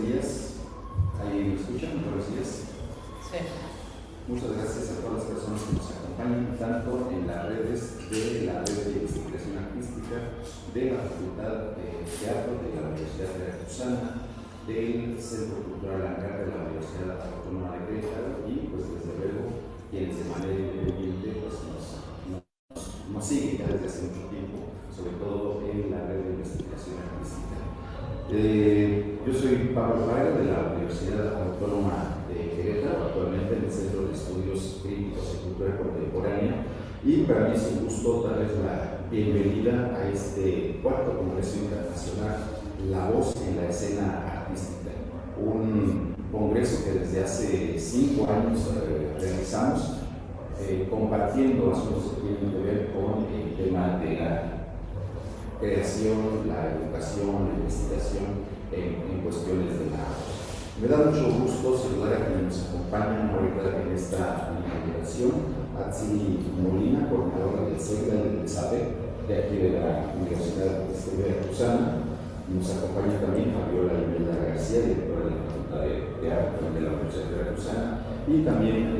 días. ¿Ahí me escuchan? Buenos días. Sí. Muchas gracias a todas las personas que nos acompañan, tanto en las redes de la Red de Investigación Artística de la Facultad de Teatro de la Universidad Veracruzana, del Centro Cultural Hangar de la Universidad Autónoma de Querétaro y, pues, desde luego, quienes de manera independiente pues, nos siguen ya desde hace mucho tiempo, sobre todo en la Red de Investigación Artística. Yo soy Pablo Vargas de la Universidad Autónoma de Querétaro, actualmente en el Centro de Estudios Críticos y Cultura Contemporánea, y para mí es un gusto darles la bienvenida a este cuarto Congreso Internacional La Voz en la Escena Artística, un congreso que desde hace 5 años realizamos, compartiendo asuntos que tienen que ver con el tema de la creación, la educación, la investigación en cuestiones de la voz. Me da mucho gusto saludar a quienes nos acompañan ahorita en esta inauguración. Atsiri Molina, coordinadora del CEGRA del SAPE, de aquí de la Universidad Veracruzana. Nos acompaña también Fabiola Imelda García, directora de la Facultad de Teatro de la Universidad Veracruzana, y también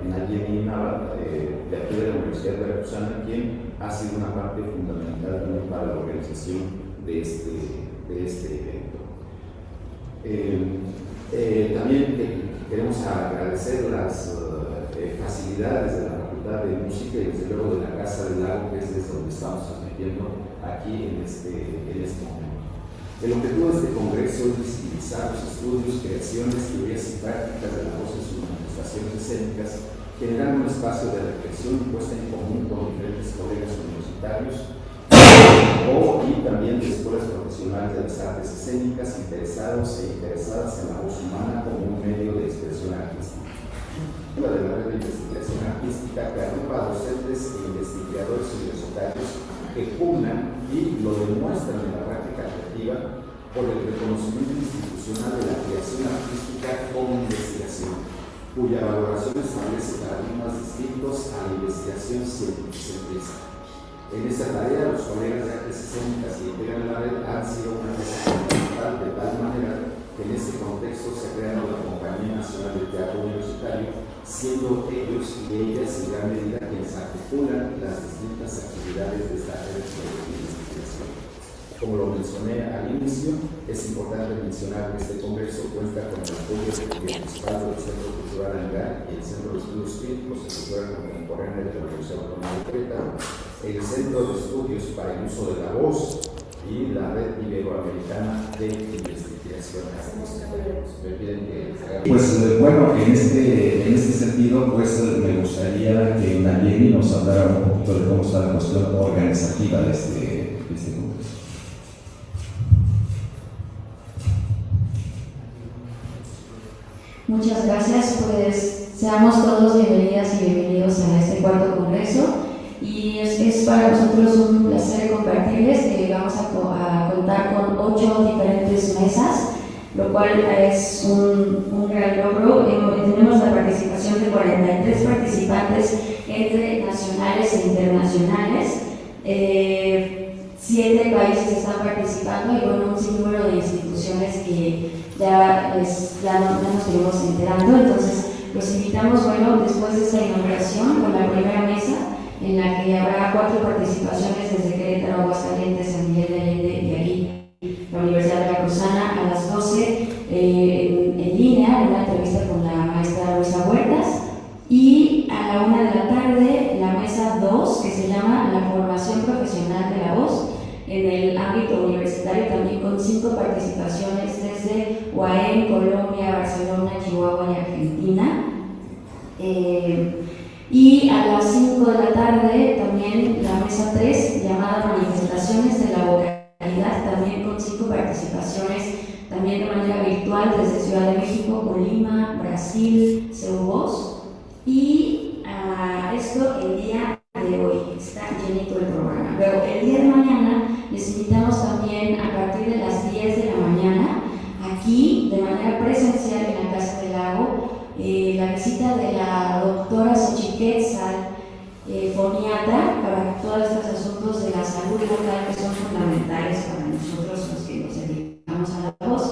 Nayeli Nava, de aquí de la Universidad Veracruzana, quien ha sido una parte fundamental también para la organización de este evento. También queremos agradecer las facilidades de la Facultad de Música y desde luego de la Casa del Lago, que es desde donde estamos transmitiendo aquí en este momento. El objetivo de este congreso es visibilizar los estudios, creaciones, teorías y prácticas de la voz en sus manifestaciones escénicas, generar un espacio de reflexión y puesta en común con diferentes colegas universitarios y también de escuelas profesionales de las artes escénicas interesados e interesadas en la voz humana como un medio de expresión artística. La de la Red de Investigación Artística que agrupa a docentes e investigadores universitarios que pugnan y lo demuestran en la práctica creativa por el reconocimiento institucional de la creación artística como investigación, cuya valoración establece paradigmas distintos a la investigación científica. En esta tarea, los colegas de artes escénicas que integran la red han sido una pieza fundamental de tal manera que en este contexto se ha creado la Compañía Nacional de Teatro Universitario, siendo ellos y ellas en gran medida quienes articulan las distintas actividades de esta red de investigación. Como lo mencioné al inicio, es importante mencionar que este congreso cuenta con el apoyo del respaldo del Centro Cultural Hangar y el Centro de Estudios Críticos y Cultura Contemporánea de la Universidad Autónoma de Querétaro, el Centro de Estudios para el Uso de la Voz y la Red Iberoamericana de Investigación Artística. Pues bueno, en este sentido, pues me gustaría que Nayeli nos hablara un poquito de cómo está la cuestión organizativa de este congreso. Muchas gracias, pues seamos todos bienvenidas y bienvenidos a este cuarto congreso y es para nosotros un placer compartirles que vamos a contar con 8 diferentes mesas, lo cual es un gran logro. Tenemos la participación de 43 participantes entre nacionales e internacionales. 7 países están participando y bueno, un sinnúmero de instituciones que ya nos seguimos enterando. Entonces los invitamos, bueno, después de esta inauguración con la primera mesa en la que habrá 4 participaciones desde Querétaro, Aguascalientes, San Miguel de Allende y aquí la Universidad Veracruzana a las 12 en línea, una entrevista con la maestra Luisa Huertas, y a la 1 de la tarde la mesa 2 que se llama La Formación Profesional de la Voz en el ámbito universitario, también con 5 participaciones desde UAM, Colombia, Barcelona, Chihuahua y Argentina. Y a las 5 de la tarde también la mesa 3 llamada Manifestaciones de la Vocalidad, también con 5 participaciones, también de manera virtual desde Ciudad de México, Colima, Brasil, Voz. Y esto el día de hoy, está llenito el programa. Luego el día de mañana les invitamos también a partir de las 10 de la mañana, aquí de manera presencial en la Casa del Lago, la visita de la doctora Xochiquetzal Foniata para todos estos asuntos de la salud local que son fundamentales para nosotros los que nos dedicamos a la voz.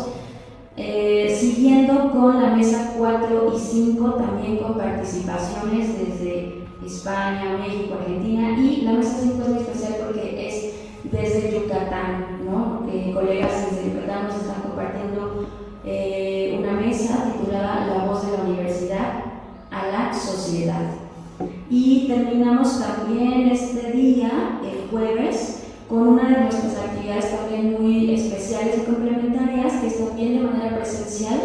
con la mesa 4 y 5, también con participaciones desde España, México, Argentina, y la mesa 5 es muy especial porque es desde Yucatán, ¿no? Colegas desde Yucatán nos están compartiendo una mesa titulada La voz de la universidad a la sociedad. Y terminamos también este día, el jueves, con una de nuestras actividades también muy especiales y complementarias, que es también de manera presencial,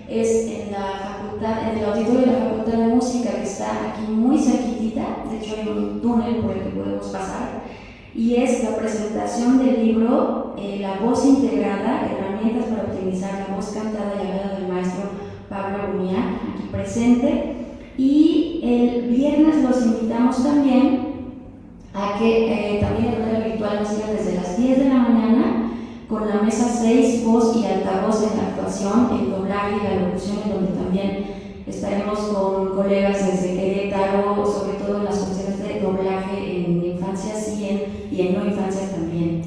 es en la facultad, en el auditorio de la Facultad de Música, que está aquí muy cerquitita, de hecho hay un túnel por el que podemos pasar, y es la presentación del libro La voz integrada, herramientas para optimizar la voz cantada y hablada del maestro Pablo Uñac, aquí presente. Y el viernes los invitamos también a que también de manera virtual nos sigan desde las 10 de la mañana con la mesa 6, voz y altavoz en la actuación, el doblaje y la locución, en donde también estaremos con colegas desde Querétaro, sobre todo en las funciones de doblaje en infancias y en no infancias también.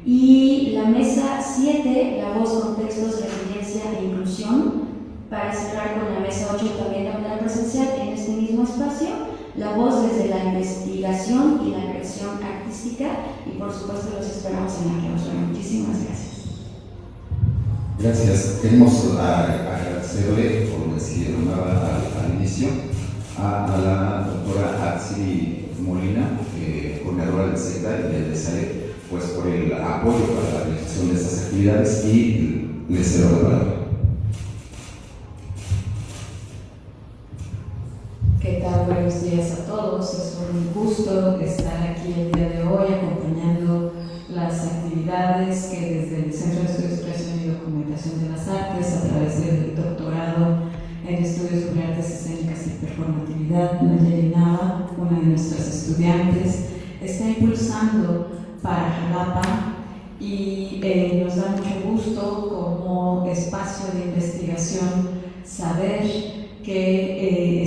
Y la mesa 7, la voz, contextos, resiliencia e inclusión, para cerrar con la mesa 8 también de manera presencial en este mismo espacio, la voz desde la investigación y la creación artística, y por supuesto los esperamos en la clausura. Muchísimas gracias. Gracias. Queremos agradecerle, por decir al inicio, a la doctora Atsiri Molina, coordinadora del CETA y del DSAE, pues por el apoyo para la realización de estas actividades, y les cedo la palabra. ¿Qué tal? Buenos días a todos. Es un gusto estar aquí el día de hoy acompañando las actividades que desde el Centro de Estudios, Creación y Documentación de las Artes, a través del doctorado en Estudios sobre Artes Escénicas y Performatividad, Nayeli Nava, una de nuestras estudiantes, está impulsando para Jalapa, y nos da mucho gusto como espacio de investigación saber que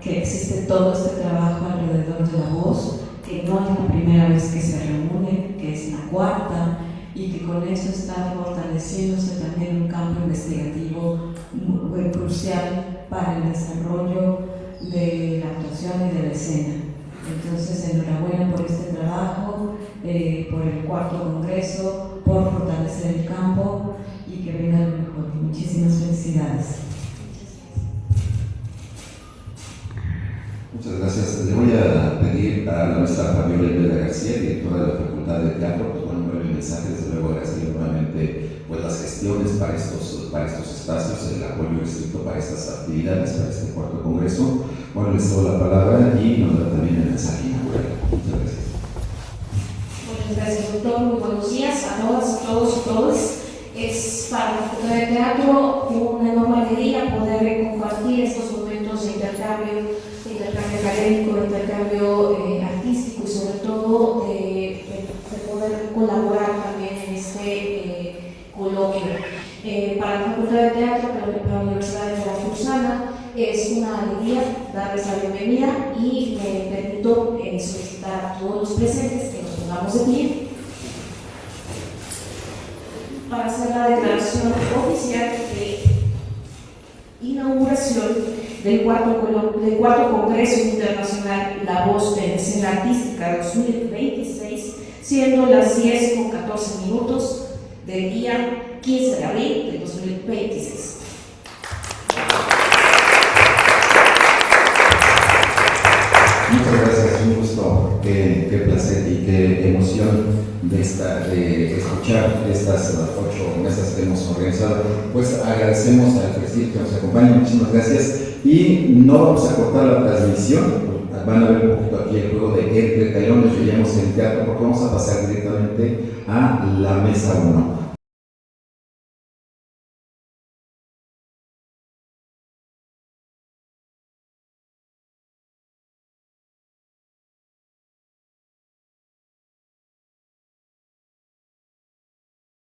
existe todo este trabajo alrededor de la voz, que no es la primera vez que se reúne, que es la cuarta, y que con eso está fortaleciéndose también un campo investigativo muy crucial para el desarrollo de la actuación y de la escena. Entonces, enhorabuena por este trabajo, por el cuarto congreso, por fortalecer el campo, y que venga lo mejor. Muchísimas felicidades. Muchas gracias. Le voy a pedir a la maestra Fabiola Elvira García, directora de la Facultad de Teatro, pues bueno, un breve mensaje. Desde luego agradecer nuevamente pues las gestiones para estos espacios, el apoyo estricto para estas actividades, para este cuarto congreso. Bueno, les doy la palabra y nos da también el mensaje inaugural. Muchas gracias. Muchas gracias, doctor. Muy buenos días a todas, a todos y todas. Es para la Facultad de Teatro una enorme alegría poder compartir estos momentos de intercambio académico, intercambio artístico, y sobre todo de poder colaborar también en este coloquio. Para la Facultad de Teatro, para la Universidad de Veracruzana, es una alegría darles la bienvenida, y me permito solicitar a todos los presentes que nos pongamos de pie para hacer la declaración oficial de inauguración del cuarto Congreso Internacional La Voz de la Escena Artística 2026, siendo las 10:14 del día 15 de abril de 2026. Muchas gracias, un gusto, qué placer y qué emoción de escuchar estas 8 mesas que hemos organizado. Pues agradecemos al presidente que nos acompaña, muchísimas gracias, y no vamos a cortar la transmisión. Van a ver un poquito aquí el juego de entre talones que llamamos en teatro, porque vamos a pasar directamente a la mesa 1.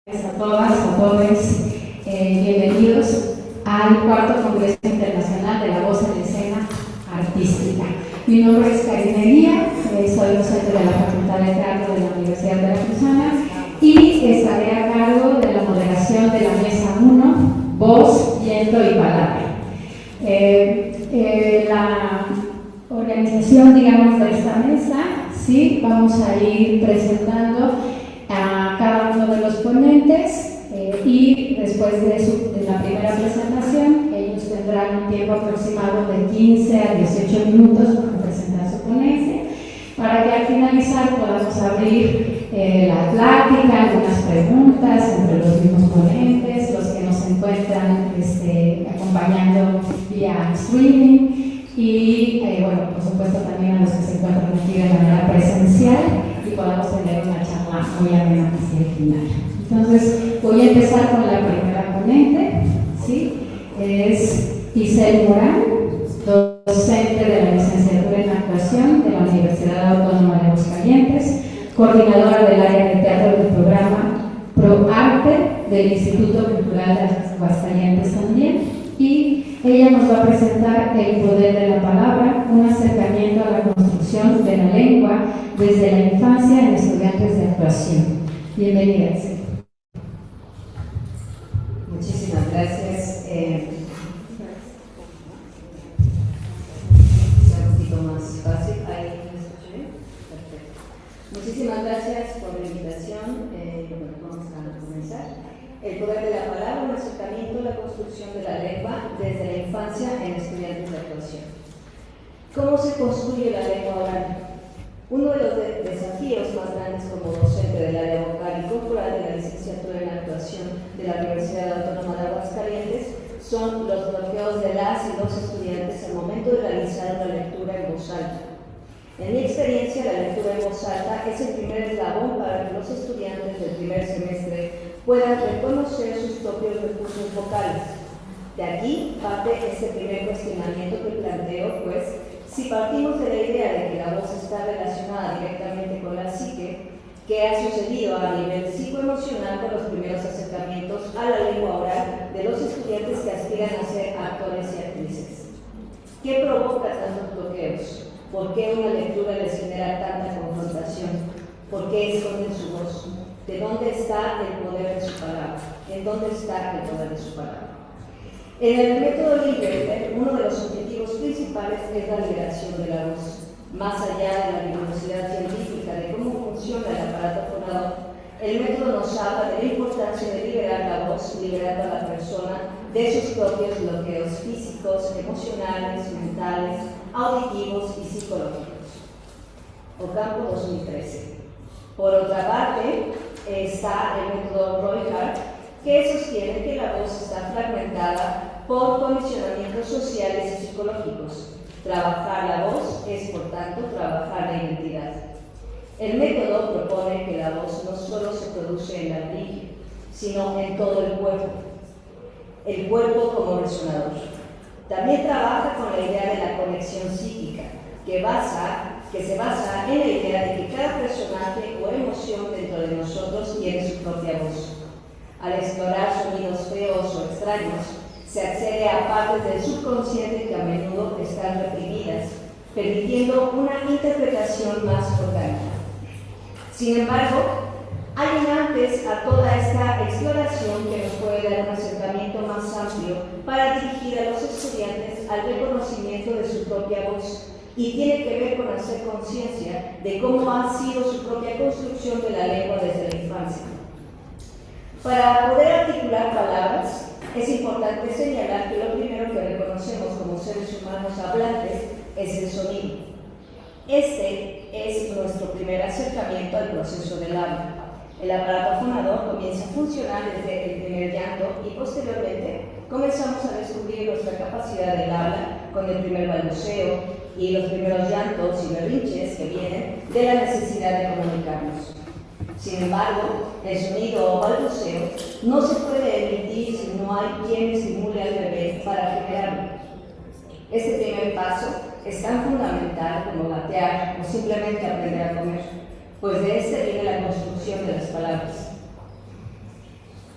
A todas, a todos, bienvenidos al cuarto Congreso Internacional de la Voz en la Escena Artística. Mi nombre es Karina Guía, soy docente de la Facultad de Teatro de la Universidad de Veracruzana, y estaré a cargo de la moderación de la mesa 1, Voz y pensamiento y palabra. La organización, digamos, de esta mesa, sí, vamos a ir presentando a cada uno de los ponentes y después de la primera presentación, ellos tendrán un tiempo aproximado de 15 a 18 minutos para presentar su ponencia, para que al finalizar podamos abrir la plática, algunas preguntas entre los mismos ponentes, los que nos encuentran acompañando vía streaming y, bueno, por supuesto también a los que se encuentran aquí de manera presencial y podamos tener una charla muy amena hacia el final. Entonces, voy a empezar con la primera ponente, ¿sí? Es Isel Morán, docente de la licenciatura en actuación de la Universidad Autónoma de Aguascalientes, coordinadora del área de teatro del programa ProArte del Instituto Cultural de Aguascalientes también, y ella nos va a presentar El poder de la palabra, un acercamiento a la construcción de la lengua desde la infancia en estudiantes de actuación. Bienvenida, Isel. Muchísimas gracias. Un poquito más fácil. Ahí me escuché bien. Perfecto. Muchísimas gracias por la invitación. Vamos a comenzar. El poder de la palabra, un acercamiento a la construcción de la lengua desde la infancia en estudiantes de actuación. ¿Cómo se construye la lengua oral? Uno de los desafíos más grandes como docente del área vocal y corporal de la licenciatura en actuación de la Universidad Autónoma de Aguascalientes son los bloqueos de las y los estudiantes al momento de realizar una lectura en voz alta. En mi experiencia, la lectura en voz alta es el primer eslabón para que los estudiantes del primer semestre puedan reconocer sus propios recursos vocales. De aquí parte este primer cuestionamiento que planteo, pues, si partimos de la idea de que la voz está relacionada directamente con la psique, ¿qué ha sucedido a nivel psicoemocional con los primeros acercamientos a la lengua oral de los estudiantes que aspiran a ser actores y actrices? ¿Qué provoca tantos bloqueos? ¿Por qué una lectura les genera tanta confrontación? ¿Por qué esconden su voz? ¿De dónde está el poder de su palabra? ¿En dónde está el poder de su palabra? En el método Lindbergh, uno de los objetivos principales es la liberación de la voz. Más allá de la rigurosidad científica de cómo funciona el aparato fonador, el método nos habla de la importancia de liberar la voz, liberando a la persona de sus propios bloqueos físicos, emocionales, mentales, auditivos y psicológicos. Ocampo 2013. Por otra parte, está el método Roy-Hart, que sostiene que la voz está fragmentada por condicionamientos sociales y psicológicos. Trabajar la voz es, por tanto, trabajar la identidad. El método propone que la voz no solo se produce en la laringe, sino en todo el cuerpo como resonador. También trabaja con la idea de la conexión psíquica, que se basa en la idea de que cada personaje o emoción dentro de nosotros tiene su propia voz. Al explorar sonidos feos o extraños, se accede a partes del subconsciente que a menudo están reprimidas, permitiendo una interpretación más orgánica. Sin embargo, hay un antes a toda esta exploración que nos puede dar un acercamiento más amplio para dirigir a los estudiantes al reconocimiento de su propia voz, y tiene que ver con hacer conciencia de cómo ha sido su propia construcción de la lengua desde la infancia. Para poder articular palabras, es importante señalar que lo primero que reconocemos como seres humanos hablantes es el sonido. Este es nuestro primer acercamiento al proceso del habla. El aparato fonador comienza a funcionar desde el primer llanto y posteriormente comenzamos a descubrir nuestra capacidad del habla con el primer balbuceo y los primeros llantos y berrinches que vienen de la necesidad de comunicarnos. Sin embargo, el sonido o balbuceo no se puede emitir si no hay quien estimule al bebé para generarlo. Este primer paso es tan fundamental como gatear o simplemente aprender a comer, pues de este viene la construcción de las palabras.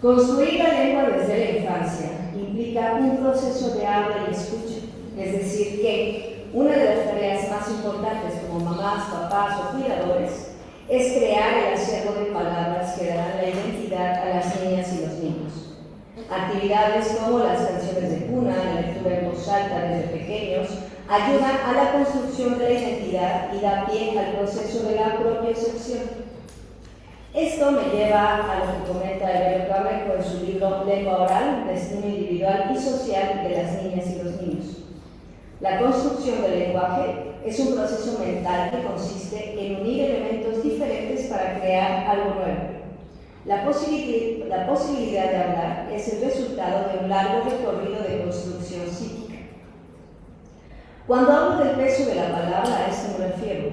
Construir la lengua desde la infancia implica un proceso de habla y escucha, es decir que una de las tareas más importantes como mamás, papás o cuidadores es crear el acervo de palabras que darán la identidad a las niñas y los niños. Actividades como las canciones de lectura, la lectura en voz alta desde pequeños, ayuda a la construcción de la identidad y da pie al proceso de la propiocepción. Esto me lleva a lo que comenta Evelio Camejo en su libro Lengua Oral, Destino Individual y Social de las Niñas y los Niños. La construcción del lenguaje es un proceso mental que consiste en unir elementos diferentes para crear algo nuevo. La posibilidad de hablar es el resultado de un largo recorrido de construcción psíquica. Cuando hablo del peso de la palabra, a esto me refiero.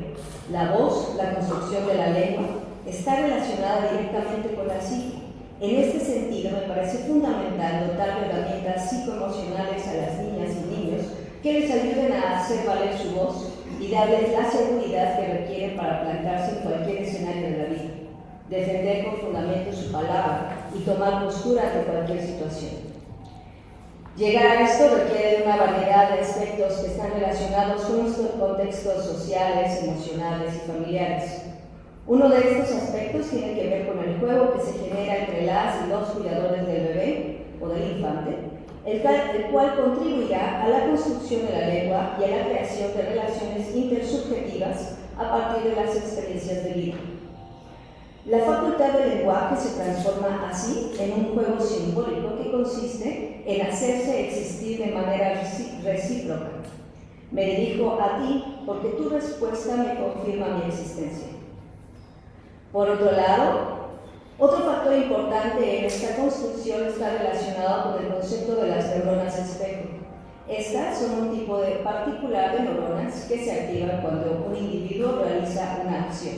La voz, la construcción de la lengua, está relacionada directamente con la psique. En este sentido, me parece fundamental dotar de herramientas psicoemocionales a las niñas y niños que les ayuden a hacer valer su voz y darles la seguridad que requieren para plantarse en cualquier escenario de la vida, defender con fundamento su palabra y tomar postura ante cualquier situación. Llegar a esto requiere de una variedad de aspectos que están relacionados con nuestros contextos sociales, emocionales y familiares. Uno de estos aspectos tiene que ver con el juego que se genera entre las y los cuidadores del bebé o del infante, el cual contribuirá a la construcción de la lengua y a la creación de relaciones intersubjetivas a partir de las experiencias de vida. La facultad del lenguaje se transforma así en un juego simbólico que consiste en hacerse existir de manera recíproca. Me dirijo a ti porque tu respuesta me confirma mi existencia. Por otro lado, otro factor importante en esta construcción está relacionado con el concepto de las neuronas espejo. Estas son un tipo particular de neuronas que se activan cuando un individuo realiza una acción,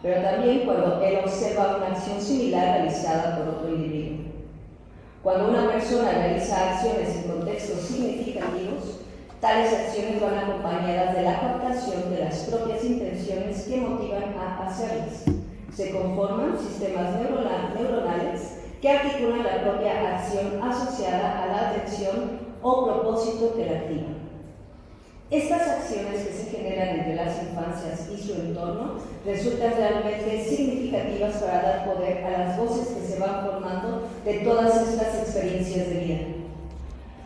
pero también cuando él observa una acción similar realizada por otro individuo. Cuando una persona realiza acciones en contextos significativos, tales acciones van acompañadas de la captación de las propias intenciones que motivan a hacerlas. Se conforman sistemas neuronales que articulan la propia acción asociada a la atención o propósito que la activa. Estas acciones que se generan entre las infancias y su entorno resultan realmente significativas para dar poder a las voces que se van formando de todas estas experiencias de vida.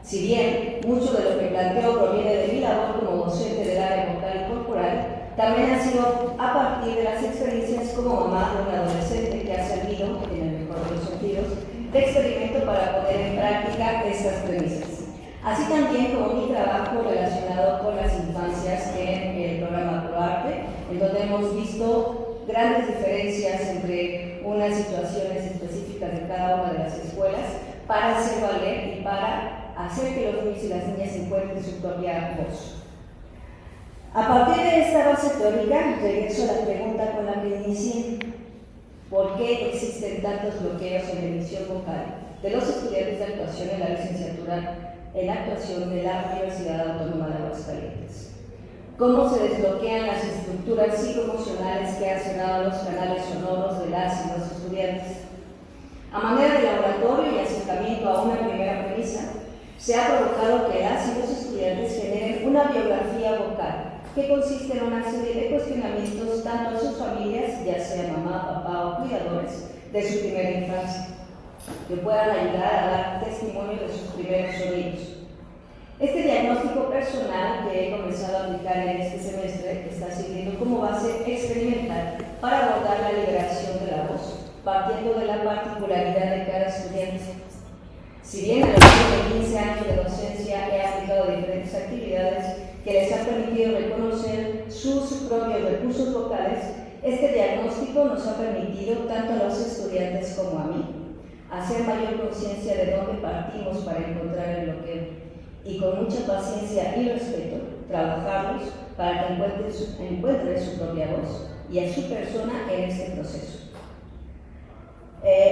Si bien mucho de lo que planteo proviene de mi labor como docente del área vocal y corporal, también ha sido a partir de las experiencias como mamá de un adolescente que ha servido, en el mejor de los sentidos, de experimento para poner en práctica estas premisas. Así también como mi trabajo relacionado con las infancias en el programa ProArte, en donde hemos visto grandes diferencias entre unas situaciones específicas de cada una de las escuelas para hacer valer y para hacer que los niños y las niñas encuentren su propia voz. A partir de esta base teórica, regreso a la pregunta con la que inicié. ¿Por qué existen tantos bloqueos en la emisión vocal de los estudiantes de actuación en la licenciatura en actuación de la Universidad Autónoma de Aguascalientes? ¿Cómo se desbloquean las estructuras psicoemocionales que han sonado los canales sonoros de las y los estudiantes? A manera de laboratorio y acercamiento a una primera premisa, se ha provocado que las y los estudiantes generen una biografía vocal que consiste en una serie de cuestionamientos tanto a sus familias, ya sea mamá, papá o cuidadores, de su primera infancia, que puedan ayudar a dar testimonio de sus primeros oídos. Este diagnóstico personal que he comenzado a aplicar en este semestre está sirviendo como base experimental para abordar la liberación de la voz, partiendo de la particularidad de cada estudiante. Si bien a lo largo de 15 años de docencia he aplicado diferentes actividades que les han permitido reconocer sus propios recursos vocales, este diagnóstico nos ha permitido, tanto a los estudiantes como a mí, hacer mayor conciencia de dónde partimos para encontrar el bloqueo y con mucha paciencia y respeto trabajarlos para que encuentren su propia voz y a su persona en este proceso.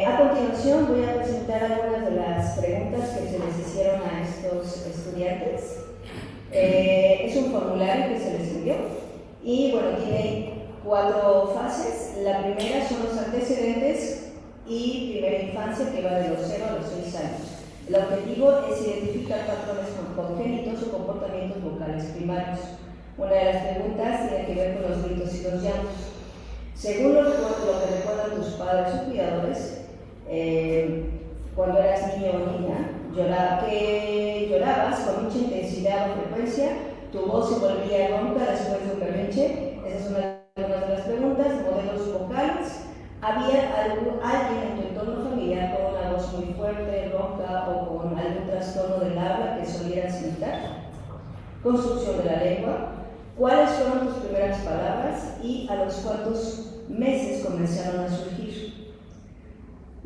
A continuación voy a presentar algunas de las preguntas que se les hicieron a estos estudiantes. Es un formulario que se les envió y bueno, tiene 4 fases. La primera son los antecedentes y primera infancia, que va de los 0 a los 6 años. El objetivo es identificar patrones congénitos o comportamientos vocales primarios. Una de las preguntas tiene que ver con los gritos y los llantos. Según lo que recuerdan tus padres o cuidadores, cuando eras niño o niña, ¿qué llorabas? golpeabas con mucha intensidad o frecuencia, tu voz se volvía ronca después de un berrinche. Esa es una de las preguntas. Modelos vocales. ¿Había alguien en tu entorno familiar con una voz muy fuerte, ronca o con algún trastorno del habla que solieras imitar? Construcción de la lengua. ¿Cuáles fueron tus primeras palabras y a los cuántos meses comenzaron a surgir?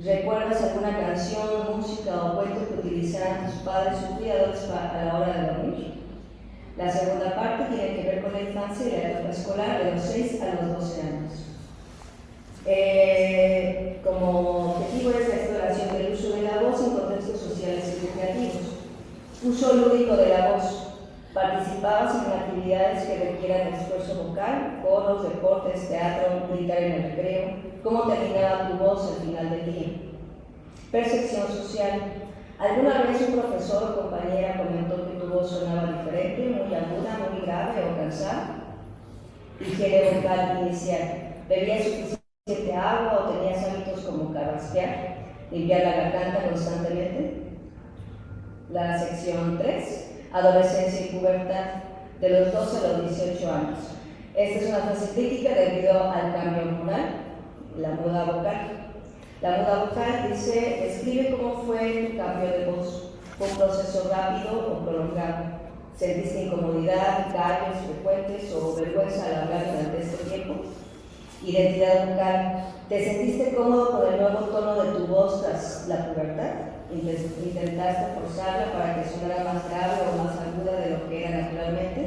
¿Recuerdas alguna canción, música o cuento que utilizaran tus padres o cuidadores a la hora de dormir? La segunda parte tiene que ver con la infancia y la etapa escolar de los 6 a los 12 años. Como objetivo es la exploración del uso de la voz en contextos sociales y recreativos. Uso lúdico de la voz. Participabas en actividades que requieran esfuerzo vocal, coros, deportes, teatro, gritar en el recreo. ¿Cómo terminaba tu voz al final del día? Percepción social. ¿Alguna vez un profesor o compañera comentó que tu voz sonaba diferente, muy aguda, muy grave o cansada? Higiene vocal inicial. ¿Bebías suficiente agua o tenías hábitos como carraspear, limpiar la garganta constantemente? La sección 3. Adolescencia y pubertad, de los 12 a los 18 años. Esta es una fase crítica debido al cambio hormonal, la muda vocal. La muda vocal describe cómo fue tu cambio de voz. ¿Fue un proceso rápido o prolongado? ¿Sentiste incomodidad, cambios frecuentes o vergüenza al hablar durante este tiempo? Identidad vocal. ¿Te sentiste cómodo con el nuevo tono de tu voz tras la pubertad? ¿Intentaste forzarla para que sonara más grave o más aguda de lo que era naturalmente?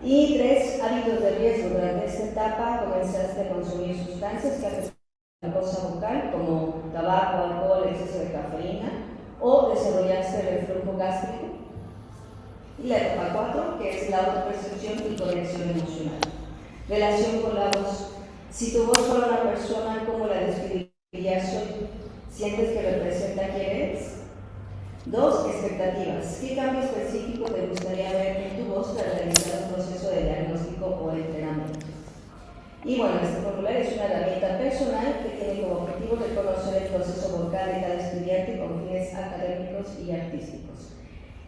Y 3. Hábitos de riesgo. Durante esta etapa comenzaste a consumir sustancias que afectan la cosa vocal, como tabaco, alcohol, exceso de cafeína, o desarrollaste reflujo gástrico. Y la etapa 4, que es la autopercepción y conexión emocional. Relación con la voz. Si tu voz fuera una persona, ¿cómo la describirías hoy? ¿Sientes que representa quién eres? 2. Expectativas. ¿Qué cambio específico te gustaría ver en tu voz tras realizar un proceso de diagnóstico o entrenamiento? Y bueno, este formulario es una herramienta personal que tiene como objetivo reconocer el proceso vocal de cada estudiante con fines académicos y artísticos.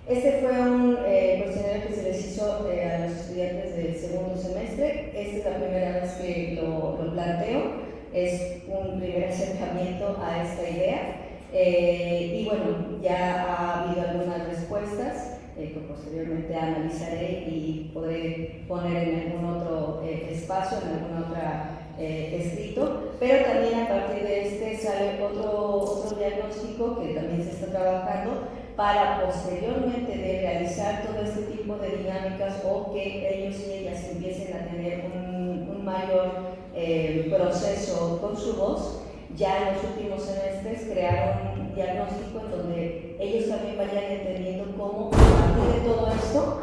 Este fue un cuestionario que se les hizo a los estudiantes del segundo semestre. Esta es la primera vez que lo planteo. Es un primer acercamiento a esta idea. Y bueno, ya ha habido algunas respuestas que posteriormente analizaré y podré poner en algún otro espacio, en algún otro escrito, pero también a partir de este sale otro diagnóstico que también se está trabajando para posteriormente de realizar todo este tipo de dinámicas o que ellos y ellas empiecen a tener un mayor proceso con su voz. Ya en los últimos semestres crearon un diagnóstico en donde ellos también vayan entendiendo cómo a partir de todo esto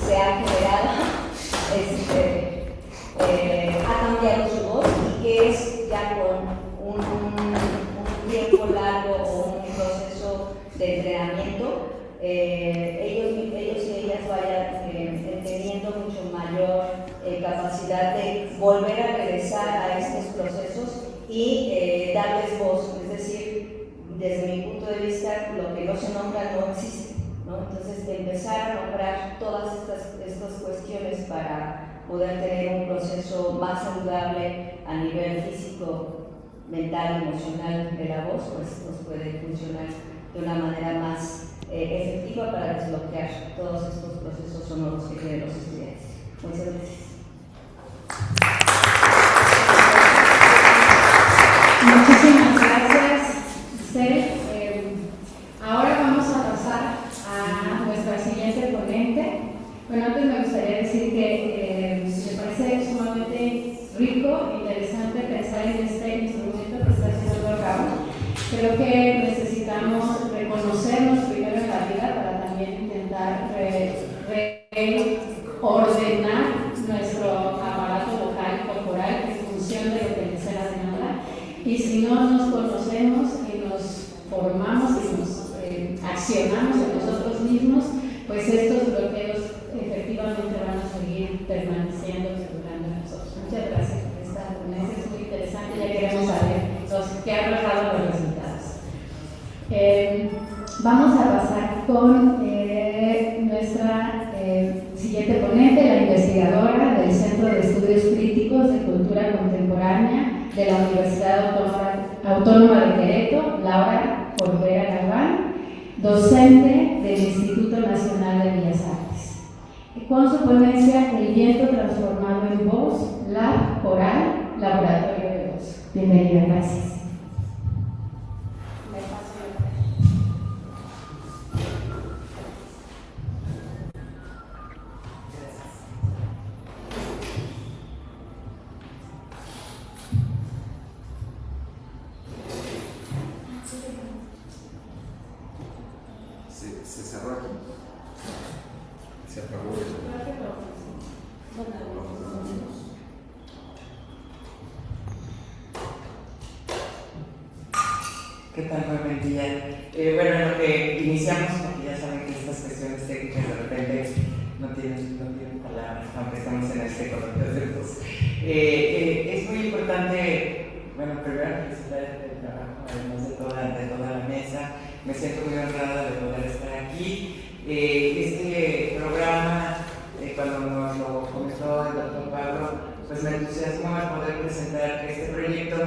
se ha generado, ha cambiado su voz y que es ya con un tiempo largo o un proceso de entrenamiento, ellos y ellas vayan teniendo mucho mayor capacidad de volver a regresar a estos procesos y darles voz. Es decir, desde mi punto de vista, lo que no se nombra no existe, ¿no? Entonces, empezar a nombrar todas estas cuestiones para poder tener un proceso más saludable a nivel físico, mental y emocional de la voz, pues nos puede funcionar de una manera más efectiva para desbloquear todos estos procesos sonoros que tienen los estudiantes. Muchas gracias. Muchísimas gracias, Cel. Ahora vamos a pasar a nuestra siguiente ponente. Bueno, antes me gustaría decir que me parece sumamente rico e interesante pensar en este instrumento que está haciendo el Raúl. Creo que necesitamos reconocernos primero en la vida para también intentar ordenar nuestro aparato vocal corporal en función de lo que dice la demanda. Y si no nos conocemos y nos formamos y nos accionamos en nosotros mismos, pues estos bloqueos efectivamente van a seguir permaneciendo durante nosotros. Muchas gracias por esta ponencia, es muy interesante, ya queremos saber qué ha arrojado los resultados. Vamos a pasar con nuestra siguiente ponente, la investigadora del Centro de Estudios Críticos de Cultura Contemporánea de la Universidad Autónoma de Querétaro, Laura Corvera Galván, docente del Instituto Nacional de Bellas Artes. Con su ponencia El viento transformado en voz, Lab Coral, Laboratorio de Voz. Bienvenida, gracias. Se cerró aquí. Se apagó eso. ¿Qué tal? Muy buen día. Bueno, en lo que iniciamos, porque ya saben que estas cuestiones técnicas de repente no tienen palabras, aunque estamos en este coloquio de voz. Es muy importante, bueno, primero felicitar el trabajo, además de toda la mesa. Me siento muy honrada de poder estar aquí. Este programa, cuando nos lo comentó el doctor Pablo, pues me entusiasmó el poder presentar este proyecto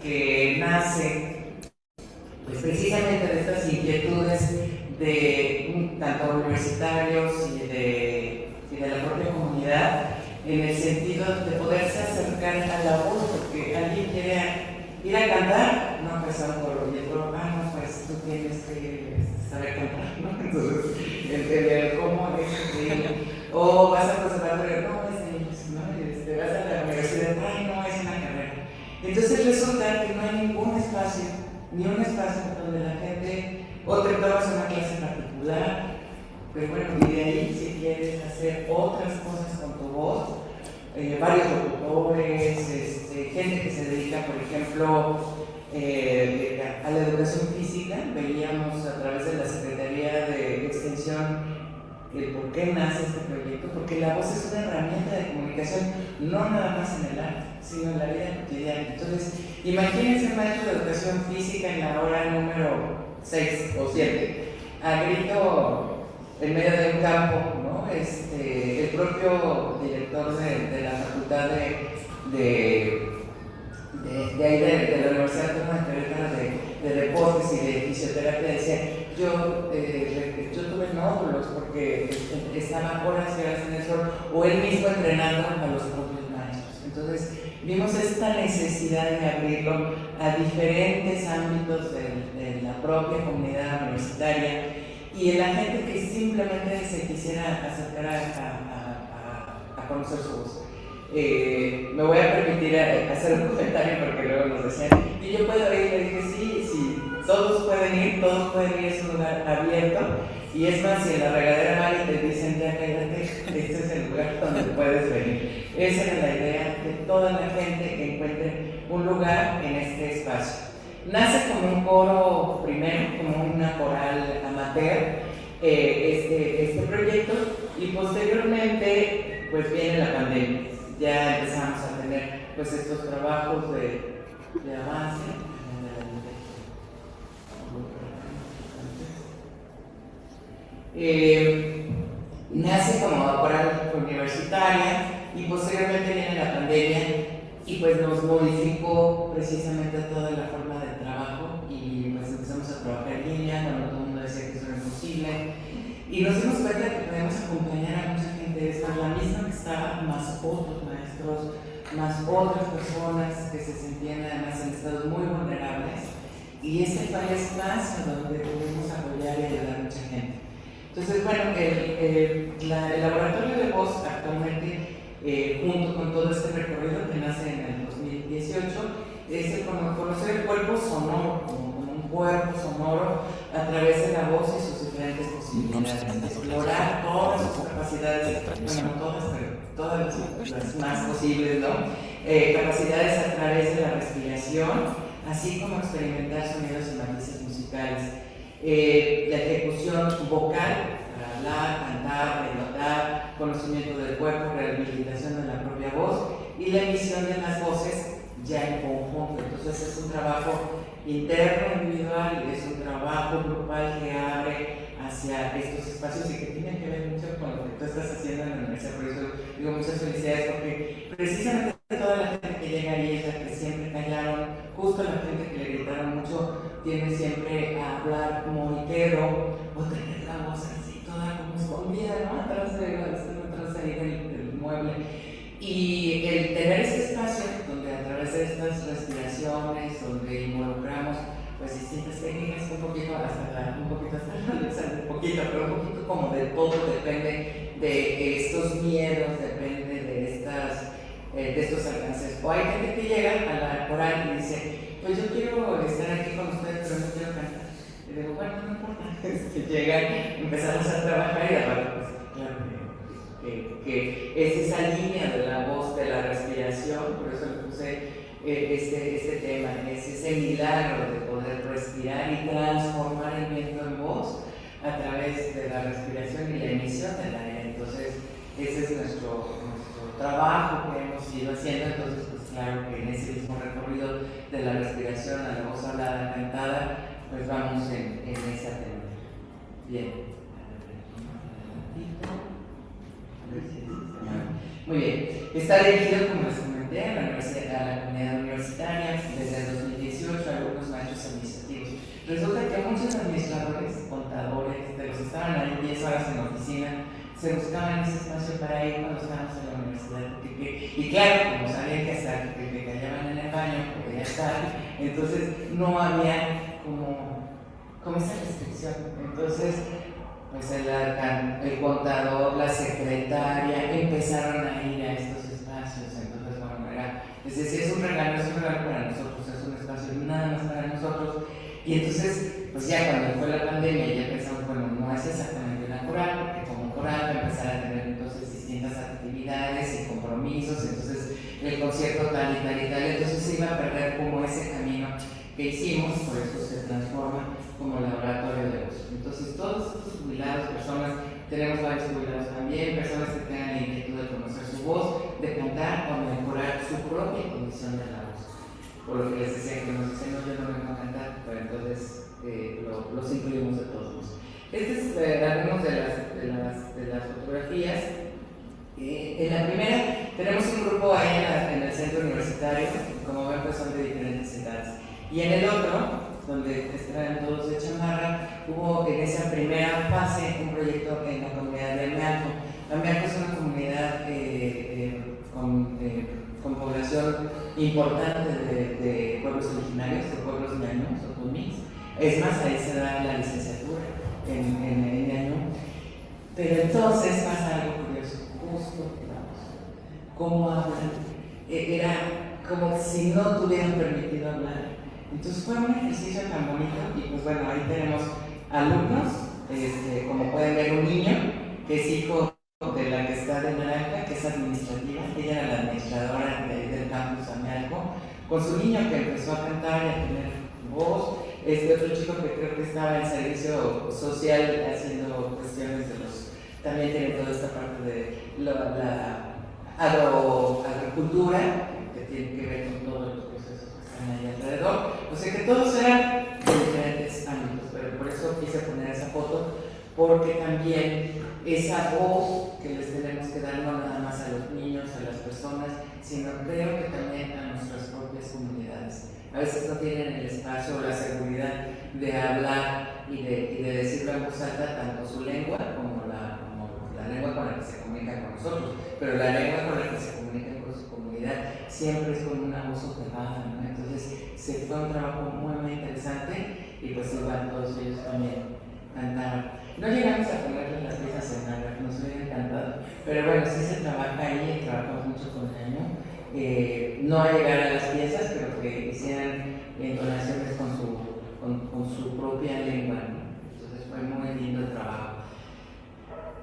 que nace pues precisamente de estas inquietudes de tanto universitarios y de la propia comunidad, en el sentido de poderse acercar a la voz, porque alguien quiere ir a cantar, no empezar un coro, y el coro, no, pues tú tienes que saber cantar, ¿no? Entonces, entender cómo es increíble. O vas a conservatorio, no, es de ellos, ¿no? Vas a la universidad, no, es una carrera. Entonces resulta que no hay ningún espacio, ni un espacio donde la gente, o te tomas una clase particular, pero bueno, y de ahí si quieres hacer otras cosas con tu voz, varios locutores, gente que se dedica, por ejemplo, a la educación física. Veíamos a través de la Secretaría de Extensión por qué nace este proyecto, porque la voz es una herramienta de comunicación, no nada más en el arte, sino en la vida cotidiana. Entonces, imagínense un maestro de educación física en la hora número 6 o 7, a grito en medio de un campo, ¿no? El propio director de la facultad de la Universidad Autónoma de Querétaro de deportes y de fisioterapia decía, yo tuve nódulos porque estaba horas y horas en el sol, o él mismo entrenando a los propios maestros. Entonces vimos esta necesidad de abrirlo a diferentes ámbitos de la propia comunidad universitaria y en la gente que simplemente se quisiera acercar a conocer su voz. Me voy a permitir hacer un comentario porque luego nos decían, y yo puedo ir, le dije sí, todos pueden ir, es un lugar abierto, y es más, si en la regadera van y te dicen ya cállate, este es el lugar donde puedes venir. Esa era la idea de toda la gente que encuentre un lugar en este espacio. Nace como un coro primero, como una coral amateur, este proyecto, y posteriormente pues viene la pandemia. Ya empezamos a tener pues estos trabajos de avance. Nace como coral universitaria y posteriormente viene la pandemia y pues nos modificó precisamente toda la forma de trabajo y pues empezamos a trabajar en línea cuando todo el mundo decía que eso era imposible y nos dimos cuenta que podemos acompañar a mucha gente, es la misma que estaba, más otros maestros, más otras personas que se sentían además en estados muy vulnerables y este fue el espacio donde pudimos apoyar y ayudar a mucha gente. Entonces, bueno, el laboratorio de voz actualmente, junto con todo este recorrido que nace en el 2018, es el conocer el cuerpo sonoro, como un cuerpo sonoro a través de la voz y sus diferentes posibilidades, explorar todas sus capacidades, bueno, no todas, pero todas las más posibles, ¿no? Capacidades a través de la respiración, así como experimentar sonidos y matices musicales. La ejecución vocal, para hablar, cantar, relatar, conocimiento del cuerpo, rehabilitación de la propia voz y la emisión de las voces ya en conjunto. Entonces es un trabajo interno, individual, y es un trabajo grupal que abre hacia hacia estos espacios y que tienen que ver mucho con lo que tú estás haciendo en la universidad. Por eso digo muchas felicidades, porque precisamente toda la gente que llega ahí es la que siempre callaron, justo la gente que le gritaron mucho tiene siempre a hablar como moritero o tener la voz así toda como escondida, ¿no? Atrás ahí del mueble. Y el tener ese espacio donde a través de estas respiraciones, donde involucramos pues distintas técnicas, un poquito como de todo, depende de estos miedos, depende de estos alcances. O hay gente que llega a la coral y dice, pues yo quiero estar aquí con ustedes, pero no quiero cantar. Y digo, bueno, no importa. Llegan, empezamos a trabajar y aparte, pues claro que es esa línea de la voz, de la respiración, por eso le puse este tema, es ese milagro de poder respirar y transformar el viento en voz a través de la respiración y la emisión del aire. Entonces, ese es nuestro trabajo que hemos ido haciendo. Entonces, pues claro que en ese mismo recorrido de la respiración a la voz hablada, cantada, pues vamos en esa tendencia. Bien. Muy bien, está dirigido, como les comenté, a la comunidad universitaria desde el 2018, a algunos maestros administrativos. Resulta que muchos administradores, contadores, de los que estaban ahí 10 horas en la oficina, se buscaban ese espacio para ir cuando estábamos en la universidad. Y claro, como sabían que hasta que callaban en el baño podía estar, entonces no había como esa restricción. Entonces, pues el contador, la secretaria, empezaron a ir a estos espacios. Entonces, bueno, es decir, es un regalo para nosotros, es un espacio nada más para nosotros. Y entonces, pues ya cuando fue la pandemia, ya pensamos, bueno, no es exactamente una coral, porque como coral va a empezar a tener entonces distintas actividades y compromisos, entonces el concierto tal y tal y tal, entonces se iba a perder como ese camino que hicimos, por eso se transforma como laboratorio de voz. Entonces, todos estos jubilados, personas, tenemos varios jubilados también, personas que tengan la inquietud de conocer su voz, de cantar o mejorar su propia condición de la voz. Por lo que les decía que nos dicen, no, yo no vengo a cantar, pero entonces los incluimos de todos modos. Este es algunos de las fotografías. En la primera tenemos un grupo ahí en el centro universitario, como ven pues son de diferentes edades. Y en el otro, donde están todos de chamarra, hubo en esa primera fase un proyecto en la comunidad de Amialco. Amialco es una comunidad con población importante de pueblos originarios, de pueblos ñaños o tumís. Es más, ahí se da la licenciatura en ñaño. Pero entonces pasa algo curioso, justo cómo hablan, era como si no tuvieran permitido hablar. Entonces fue un ejercicio tan bonito y pues bueno, ahí tenemos alumnos, como pueden ver un niño que es hijo de la que está de Naranja, que es administrativa, ella era la administradora del campus Amialco, con su niño que empezó a cantar y a tener voz, otro chico que creo que estaba en servicio social haciendo cuestiones de también tiene toda esta parte de la agricultura, que tiene que ver con todos los procesos que están ahí alrededor. O sea que todos eran de diferentes ámbitos, pero por eso quise poner esa foto, porque también esa voz que les tenemos que dar no nada más a los niños, a las personas, sino creo que también a nuestras propias comunidades. A veces no tienen el espacio o la seguridad de hablar y de decirlo en voz alta tanto su lengua como la lengua con la que se comunican con nosotros, pero la lengua con la que se comunican con su comunidad siempre es con una voz soterrada, ¿no? Entonces se fue un trabajo muy interesante y pues igual todos ellos también cantaron. No llegamos a ponerles las piezas en nada, nos hubiera encantado, pero bueno, sí se trabaja ahí, trabajamos mucho con el año, no a llegar a las piezas, pero que hicieran entonaciones con su propia lengua, ¿no? Entonces fue muy lindo el trabajo.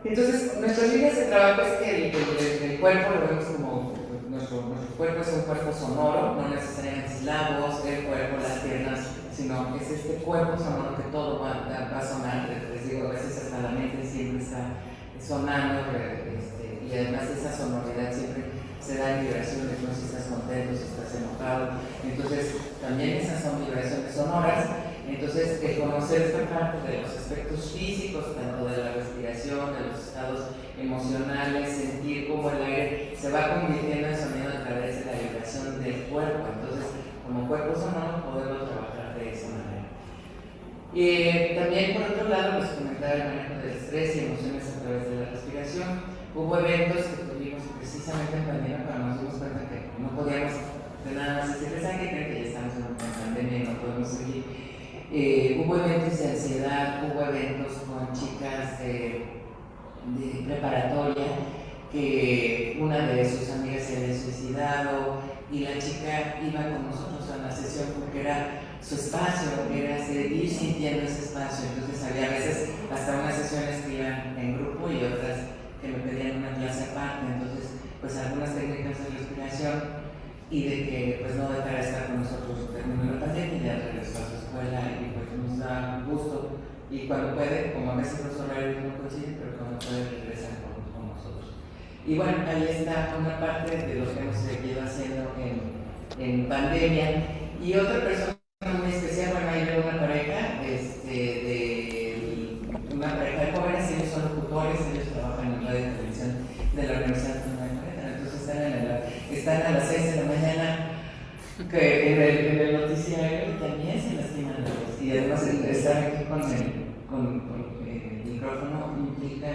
Entonces, nuestras líneas de trabajo es que el cuerpo lo vemos como nuestro cuerpo es un cuerpo sonoro, no necesariamente es la voz, el cuerpo, las piernas, sino es este cuerpo sonoro que todo va a sonar. Les digo, a veces hasta la mente siempre está sonando, y además esa sonoridad siempre se da en vibraciones, no si estás contento, si estás enojado. Entonces, también esas son vibraciones sonoras. Entonces, conocer esta parte de los aspectos físicos, tanto de la respiración, de los estados emocionales, sentir cómo el aire se va convirtiendo en sonido a través de la vibración del cuerpo. Entonces, como cuerpo sonoro, poderlo trabajar de esa manera. También, por otro lado, les comentaba el manejo del estrés y emociones a través de la respiración. Hubo eventos que tuvimos precisamente en pandemia cuando nos dimos cuenta que no podíamos de nada más decirles, ¿saben qué creen que ya estamos en pandemia y no podemos seguir? Hubo eventos de ansiedad, hubo eventos con chicas de preparatoria que una de sus amigas se había suicidado y la chica iba con nosotros a la sesión porque era su espacio, era ir sintiendo ese espacio. Entonces había veces hasta unas sesiones que iban en grupo y otras que me pedían una clase aparte. Entonces, pues algunas técnicas de respiración y de que pues no dejar de estar con nosotros terminó la pandemia y ya regresó a su escuela y pues nos da gusto y cuando puede, como a veces los horarios no coinciden, pero cuando puede regresar con nosotros. Y bueno, ahí está una parte de lo que hemos seguido haciendo en pandemia. Y otra persona muy especial, bueno, ahí veo una pareja, una pareja de jóvenes, ellos son locutores, ellos trabajan en radio y televisión de la Universidad de Guadalajara, entonces están a las 6 de la mañana en el noticiario y también se lastiman la voz. Y además estar aquí con el micrófono implica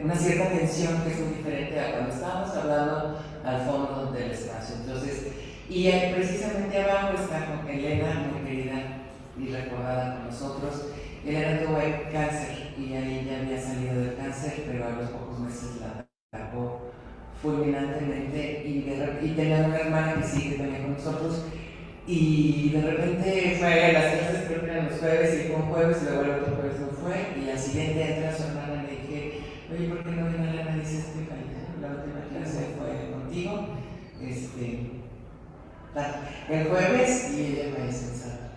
una cierta tensión que es muy diferente a cuando estábamos hablando al fondo del espacio. Entonces, y precisamente abajo está con Elena, muy querida y recordada con nosotros. Elena tuvo cáncer y ahí ya había salido del cáncer, pero a los pocos meses la atacó fulminantemente y tenía una hermana que sigue también con nosotros. Y de repente fue a las clases, creo que eran los jueves, y fue un jueves, y luego el otro jueves no fue, y al siguiente entra su hermana y le dije, oye, ¿por qué no vino Elena? Dice, estoy caliente, la última clase fue contigo, el jueves, y ella me sensata.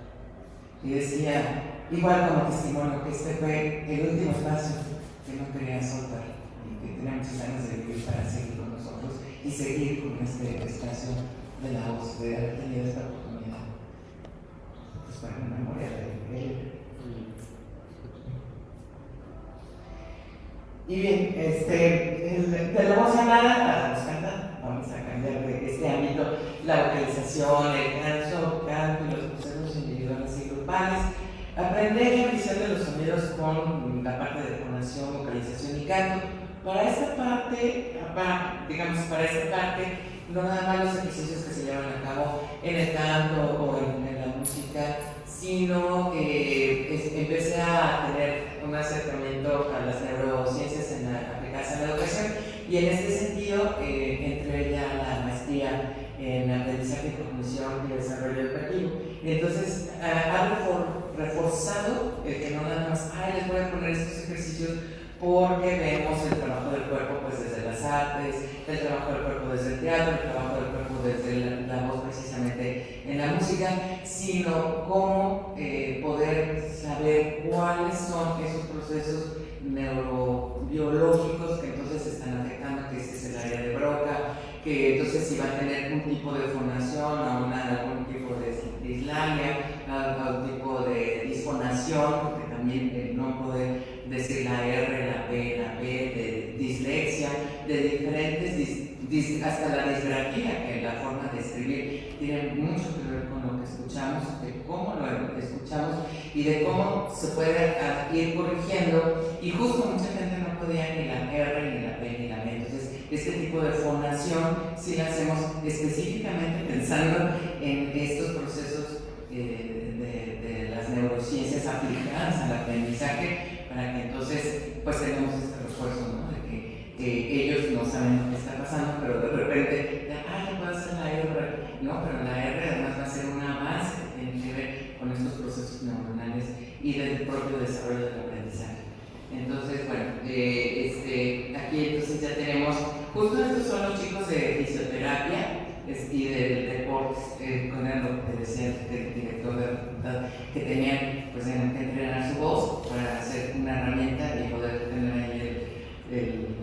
Y decía, igual como testimonio, que este fue el último espacio que no quería soltar, y que tenía muchos años de vivir para seguir con nosotros, y seguir con este espacio de la voz, de haber tenido esta oportunidad. Pues para una memoria de él. Y bien, de la voz hablada a la voz cantada, vamos a cambiar de este ámbito, la vocalización, el canto y los procesos individuales y grupales, aprender la visión de los sonidos con la parte de fonación, vocalización y canto. Para esta parte, no nada más los ejercicios que se llevan a cabo en el canto o en la música, sino que empecé a tener un acercamiento a las neurociencias aplicadas en la educación y en este sentido entré ya a la maestría en aprendizaje, cognición y desarrollo educativo. Y entonces ha reforzado el que no nada más, les voy a poner estos ejercicios porque vemos el trabajo del cuerpo pues desde las artes, el trabajo del cuerpo desde el teatro, el trabajo del cuerpo desde la voz precisamente en la música, sino cómo poder saber cuáles son esos procesos neurobiológicos que entonces están afectando, que este es el área de Broca, que entonces si va a tener un tipo de fonación, algún tipo de dislalia, algún tipo de disfonación, porque también no poder decir la R, la P, de dislexia, de diferentes, hasta la disgrafía, que la forma de escribir tiene mucho que ver con lo que escuchamos, de cómo lo escuchamos y de cómo se puede ir corrigiendo. Y justo mucha gente no podía ni la R, ni la P, ni la B. Entonces, este tipo de fonación sí la hacemos específicamente pensando en estos procesos de las neurociencias aplicadas al aprendizaje, para que entonces pues tengamos este refuerzo, ¿no? De que ellos no saben lo que está pasando, pero de repente, le puedo hacer la R, no, pero la R además va a ser una base que tiene que ver con estos procesos neuronales y del propio desarrollo del aprendizaje. Entonces, bueno, aquí entonces ya tenemos, justo estos son los chicos de fisioterapia y del deporte, con el que decía el director de la facultad, que tenían pues, que entrenar su voz para hacer una herramienta y poder tener ahí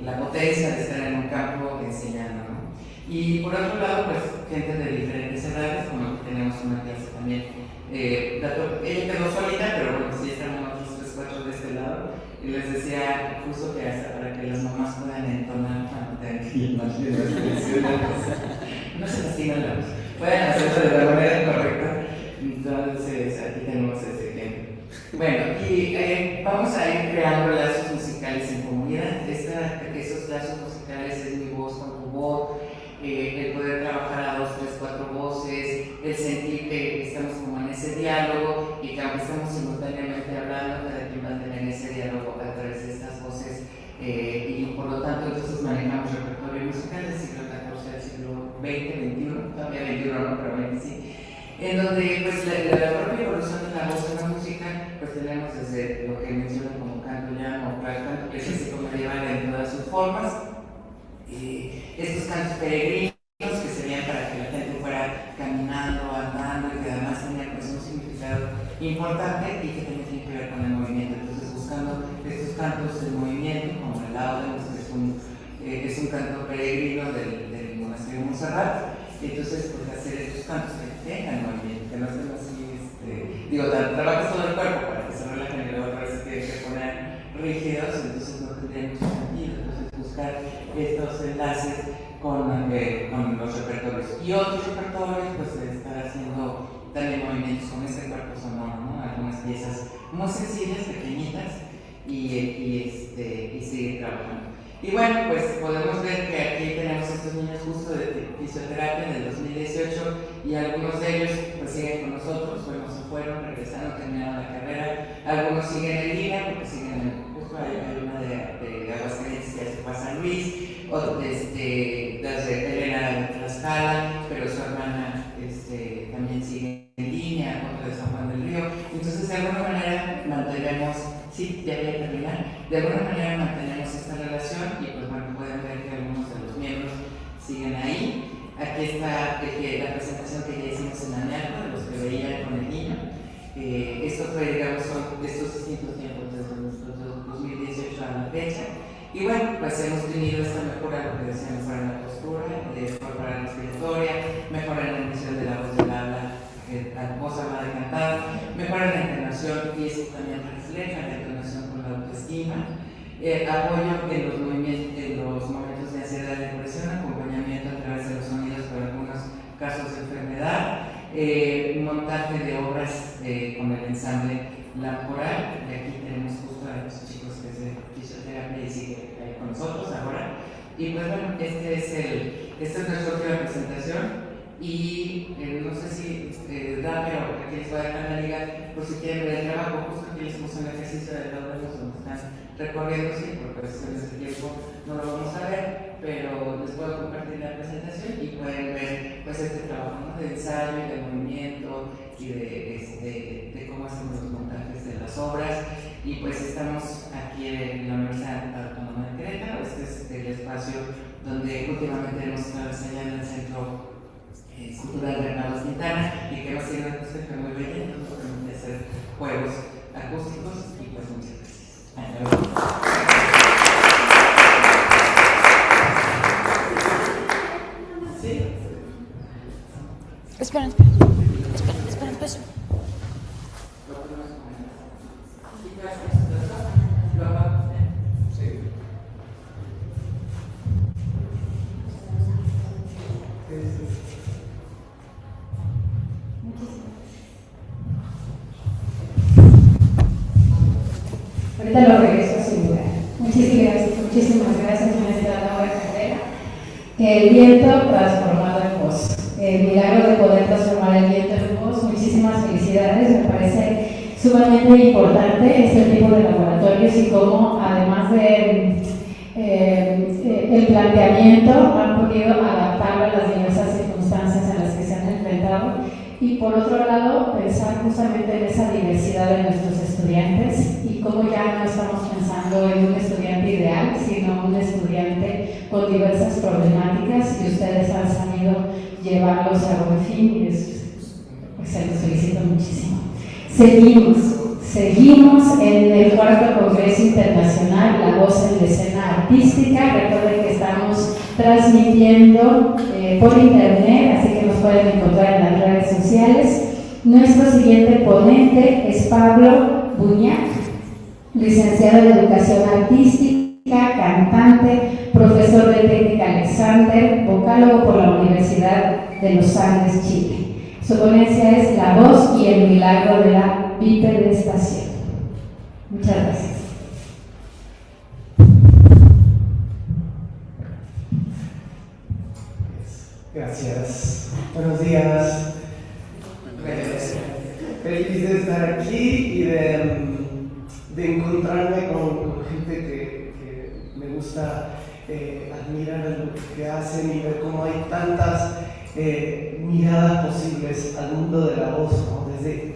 la potencia de estar en un campo enseñando, ¿no? Y por otro lado, pues gente de diferentes edades, como aquí tenemos una clase también Ella quedó solita, pero bueno, sí estamos nosotros 3, 4 de este lado. Y les decía justo que hasta para que las mamás puedan entonar cuando tengan que ir más bien no se lastiman la voz, puedan hacerlo de la manera correcta. Entonces, aquí tenemos ese ejemplo. Bueno, y vamos a ir creando lazos musicales en comunidad. Esos lazos musicales es mi voz con tu voz, el poder trabajar a 2, 3, 4 voces, el sentir que estamos como en ese diálogo y que aunque estamos simultáneamente hablando, cada quien va a tener ese diálogo a través de estas voces y por lo tanto entonces manejamos repertorio musical del siglo XIV al siglo XX, XXI, todavía XXI no, pero XX sí, en donde pues la propia evolución de la voz en la música pues tenemos desde lo que mencionan como canto llano o canto clásico medieval en todas sus formas, estos cantos peregrinos que serían para que la gente fuera caminando, andando y que además tenían pues un significado importante y que también tiene que ver con el movimiento. Entonces buscando estos cantos del movimiento, como el Laudemus, que es un canto peregrino del monasterio de Montserrat, entonces pues hacer estos cantos que tengan movimiento, que no estén así, trabajas todo el cuerpo para que se relajen y luego parece que se ponen rígidos, entonces no tendría mucho sentido. Entonces buscar estos enlaces con los repertorios y otros repertorios pues estar haciendo también movimientos con este cuerpo sonoro, ¿no? Algunas piezas muy sencillas, pequeñitas y seguir trabajando. Y bueno, pues podemos ver que aquí tenemos estos niños justo de fisioterapia del 2018 y algunos de ellos pues siguen con nosotros, bueno, se fueron, regresaron, terminaron la carrera, algunos siguen en línea porque siguen justo hay una de Aguascalientes que se pasa a San Luis, las de Elena de Tlaxcala, pero su hermana también sigue en línea, otra de San Juan del Río. Entonces de alguna manera mantenemos, sí, ya voy a terminar, de alguna manera mantenemos esta relación y pues bueno, pueden ver que algunos de los miembros siguen ahí. Aquí está la presentación que ya hicimos en Añalco, de los que veían con el niño. Esto fue, digamos, son estos distintos tiempos desde nuestro 2018 a la fecha. Y bueno, pues hemos tenido esta mejora, lo que decía, mejora en la postura, mejora en la respiratoria, mejora en la emisión de la voz del habla, voz hablada y cantada, mejora en la entonación y eso también refleja la entonación con la autoestima, apoyo en los momentos de ansiedad y depresión, acompañamiento a través de los sonidos por algunos casos de enfermedad, montaje de obras con el ensamble La Coral, y aquí tenemos justo a los chicos que es de fisioterapia y sigue con nosotros ahora. Y pues bueno, esta es nuestra última presentación y no sé si da, pero aquí les voy a dejar la liga por si quieren ver el trabajo. Justo aquí les puse un ejercicio de Laudemus donde están recorriendo, sí, por cuestiones de tiempo no lo vamos a ver, pero les puedo compartir la presentación y pueden ver pues este trabajo, ¿no? De ensayo y de movimiento y de cómo hacemos los montajes de las obras. Y pues estamos aquí en la Universidad Autónoma de Querétaro. Este es el espacio donde últimamente hemos estado ensayando en el Centro Cultural de Carlos Quintana y que hemos sido una cosa muy bella, nos permite hacer juegos acústicos y pues muchas gracias. ¿Sí? Esperen. Pues. Ahorita lo regreso a su lugar. Muchísimas gracias, maestra Laura Carrera. El viento transformado en voz. El milagro de poder transformar el viento en voz. Muchísimas felicidades. Me parece sumamente importante este tipo de laboratorios y cómo, además de el planteamiento, han podido adaptarlo a las diversas circunstancias en las que se han enfrentado. Y por otro lado, pensar justamente en esa diversidad de nuestros estudiantes y cómo ya no estamos pensando en un estudiante ideal, sino un estudiante con diversas problemáticas y ustedes han sabido llevarlos a buen fin y pues se los felicito muchísimo. Seguimos en el cuarto Congreso Internacional La Voz en la Escena Artística. Recuerden que estamos transmitiendo por internet, así que nos pueden encontrar en las redes sociales. Nuestro siguiente ponente es Pablo Buñac, licenciado en Educación Artística, cantante, profesor de técnica Alexander, vocálogo por la Universidad de los Andes, Chile. Su ponencia es La voz y el milagro de la bipedestación. Muchas gracias. Gracias. Buenos días. Feliz de estar aquí y de encontrarme con gente que me gusta admirar lo que hacen y ver cómo hay tantas miradas posibles al mundo de la voz, ¿no? Desde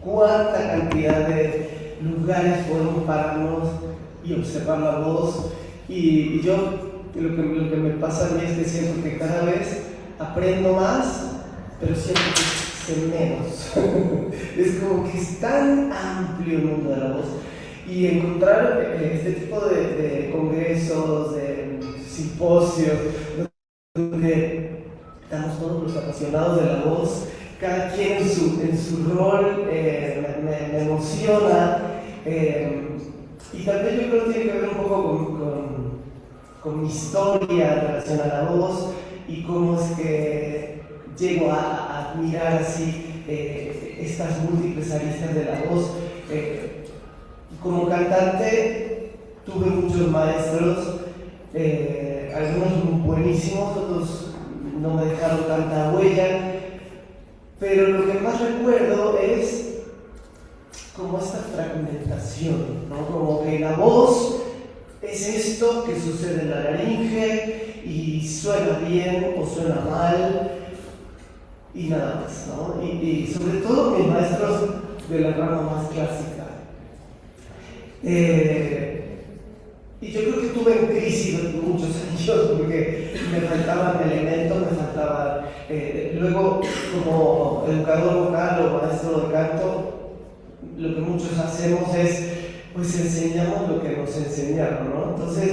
cuánta cantidad de lugares podemos pararnos y observar la voz. Y yo, lo que me pasa a mí es que siento que cada vez aprendo más, pero siento que sé menos. Es como que es tan amplio el mundo de la voz. Y encontrar este tipo de congresos, de simposios, donde estamos todos los apasionados de la voz, cada quien en su rol, me emociona. Y tal vez yo creo que tiene que ver un poco con mi historia en relación a la voz y cómo es que llego a admirar así estas múltiples aristas de la voz. Como cantante tuve muchos maestros, algunos buenísimos, otros no me dejaron tanta huella, pero lo que más recuerdo es como esta fragmentación, ¿no? Como que la voz es esto que sucede en la laringe y suena bien o suena mal y nada más, ¿no? Y sobre todo mis maestros de la rama más clásica. Y yo creo que estuve en crisis durante muchos años porque me faltaban elementos, me faltaban... luego, como educador vocal o maestro de canto, lo que muchos hacemos es, pues enseñamos lo que nos enseñaron, ¿no? Entonces,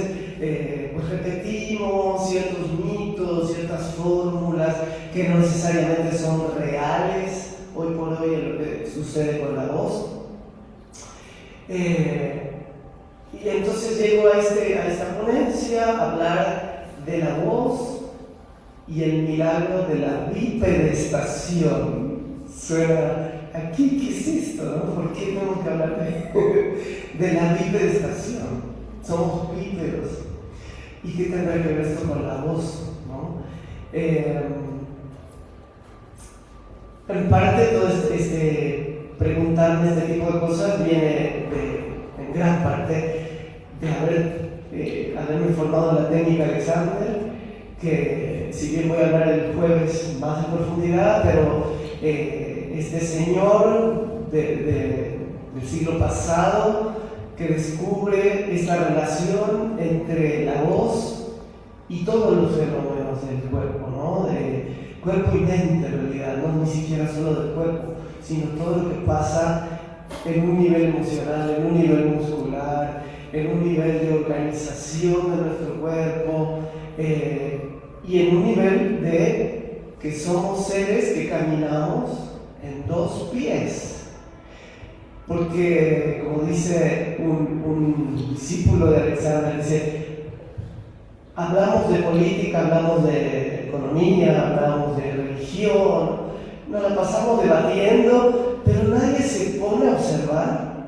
pues repetimos ciertos mitos, ciertas fórmulas que no necesariamente son reales, hoy por hoy en lo que sucede con la voz. Y entonces llego a esta ponencia a hablar de la voz y el milagro de la bipedestación. Suena, ¿aquí qué es esto? ¿No? ¿Por qué tenemos que hablar de la bipedestación? Somos bípedos. ¿Y qué tendrá que ver esto con la voz? ¿No? En parte todo preguntarme este tipo de cosas viene en gran parte de haberme formado en la técnica Alexander, que si bien voy a hablar el jueves más en profundidad, pero este señor del siglo pasado que descubre esta relación entre la voz y todos los fenómenos del cuerpo, ¿no? De cuerpo y mente en realidad, no ni siquiera solo del cuerpo, sino todo lo que pasa en un nivel emocional, en un nivel muscular, en un nivel de organización de nuestro cuerpo y en un nivel de que somos seres que caminamos en dos pies. Porque, como dice un discípulo de Alexander, dice, hablamos de política, hablamos de economía, hablamos de religión, nos la pasamos debatiendo, pero nadie se pone a observar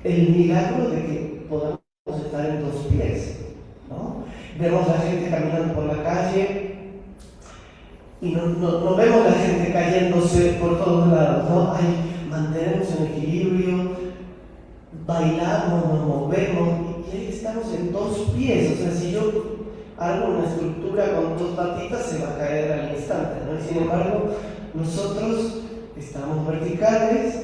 el milagro de que podamos estar en dos pies, ¿no? Vemos a la gente caminando por la calle y no vemos a la gente cayéndose por todos lados, ¿no? Mantenemos en equilibrio, bailamos, nos movemos y ahí estamos en dos pies. O sea, si yo hago una estructura con dos patitas se va a caer al instante, ¿no? Y sin embargo, nosotros estamos verticales,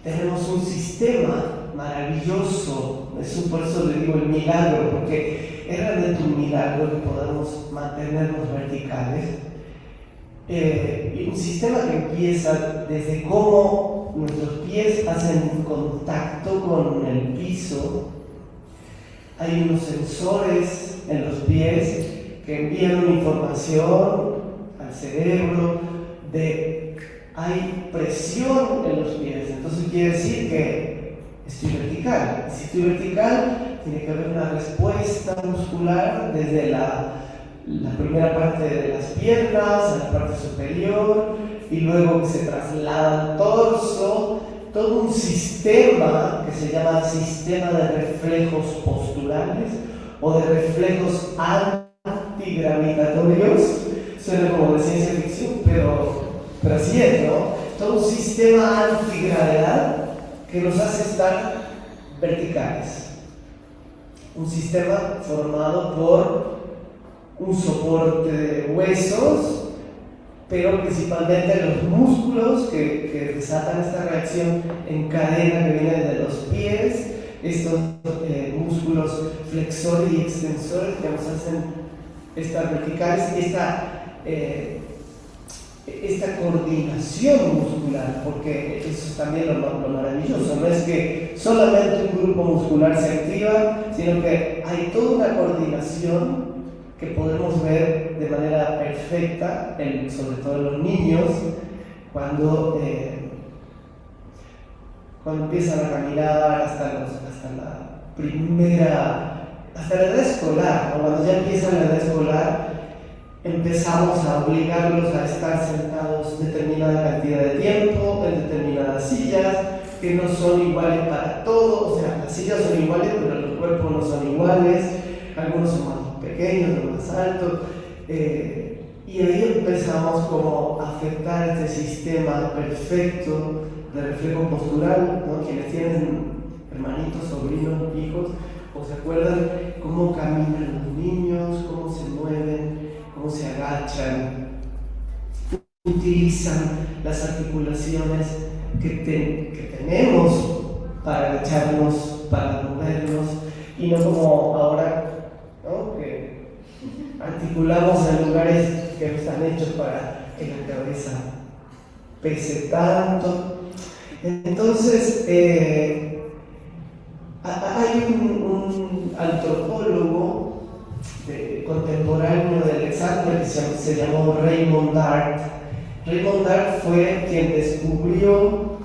tenemos un sistema maravilloso, por eso le digo el milagro, porque es realmente un milagro que podamos mantenernos verticales. Y un sistema que empieza desde cómo nuestros pies hacen contacto con el piso. Hay unos sensores en los pies que envían una información al cerebro de hay presión en los pies. Entonces quiere decir que estoy vertical. Si estoy vertical, tiene que haber una respuesta muscular desde la primera parte de las piernas a la parte superior, y luego que se traslada al torso, todo un sistema que se llama sistema de reflejos posturales o de reflejos antigravitatorios. Suena como de ciencia ficción, pero así es, ¿no? Todo un sistema antigravedad que nos hace estar verticales. Un sistema formado por un soporte de huesos, pero principalmente los músculos que desatan esta reacción en cadena que viene de los pies, estos músculos flexores y extensores que nos hacen estar verticales, esta coordinación muscular, porque eso es también lo maravilloso, no es que solamente un grupo muscular se activa, sino que hay toda una coordinación que podemos ver de manera perfecta, sobre todo en los niños, cuando empiezan a caminar hasta la edad escolar, ¿no? Cuando ya empieza la edad escolar, empezamos a obligarlos a estar sentados determinada cantidad de tiempo, en determinadas sillas, que no son iguales para todos, o sea, las sillas son iguales, pero los cuerpos no son iguales, algunos son más pequeños, otros más altos, y ahí empezamos como a afectar este sistema perfecto de reflejo postural, ¿no? Quienes tienen hermanitos, sobrinos, hijos, o se acuerdan cómo caminan los niños, cómo se mueven, cómo se agachan, utilizan las articulaciones que tenemos para agacharnos, para movernos, y no como ahora, ¿no? Que articulamos en lugares que no están hechos para que la cabeza pese tanto. Entonces, hay un antropólogo contemporáneo de Alexander que se llamó Raymond Dart. Raymond Dart fue quien descubrió,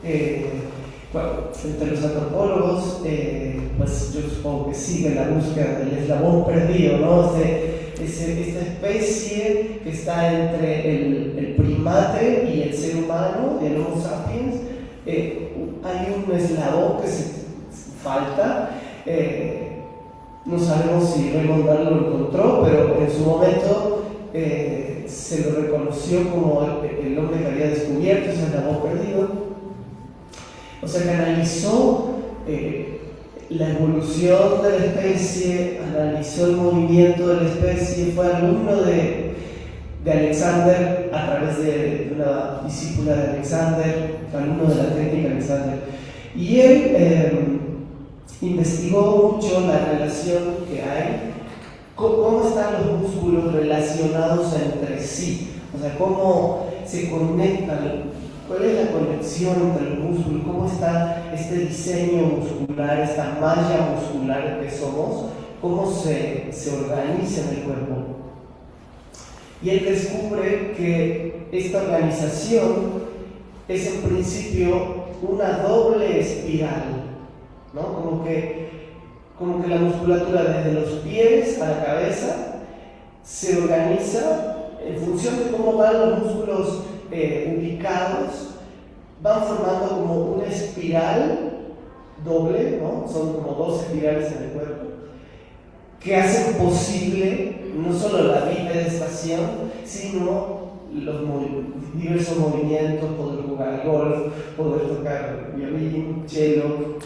entre los antropólogos, pues yo supongo que sigue la búsqueda del eslabón perdido, ¿no? Esta especie que está entre el primate y el ser humano, el Homo sapiens. Hay un eslabón que se falta. No sabemos si Raymond Dart lo encontró, pero en su momento se lo reconoció como el hombre que había descubierto ese eslabón perdido. O sea que analizó la evolución de la especie, analizó el movimiento de la especie, fue alumno de Alexander a través de una discípula de Alexander, alumno de la técnica Alexander. Y él investigó mucho la relación que hay, cómo están los músculos relacionados entre sí, o sea, cómo se conectan, cuál es la conexión entre los músculos, cómo está este diseño muscular, esta malla muscular que somos, cómo se organiza en el cuerpo. Y él descubre que esta organización es en principio una doble espiral, ¿no? Como que la musculatura desde los pies a la cabeza se organiza en función de cómo van los músculos ubicados, van formando como una espiral doble, ¿no? Son como dos espirales en el cuerpo, que hacen posible no solo la bipedestación, sino los diversos movimientos, poder jugar golf, poder tocar violín, cello.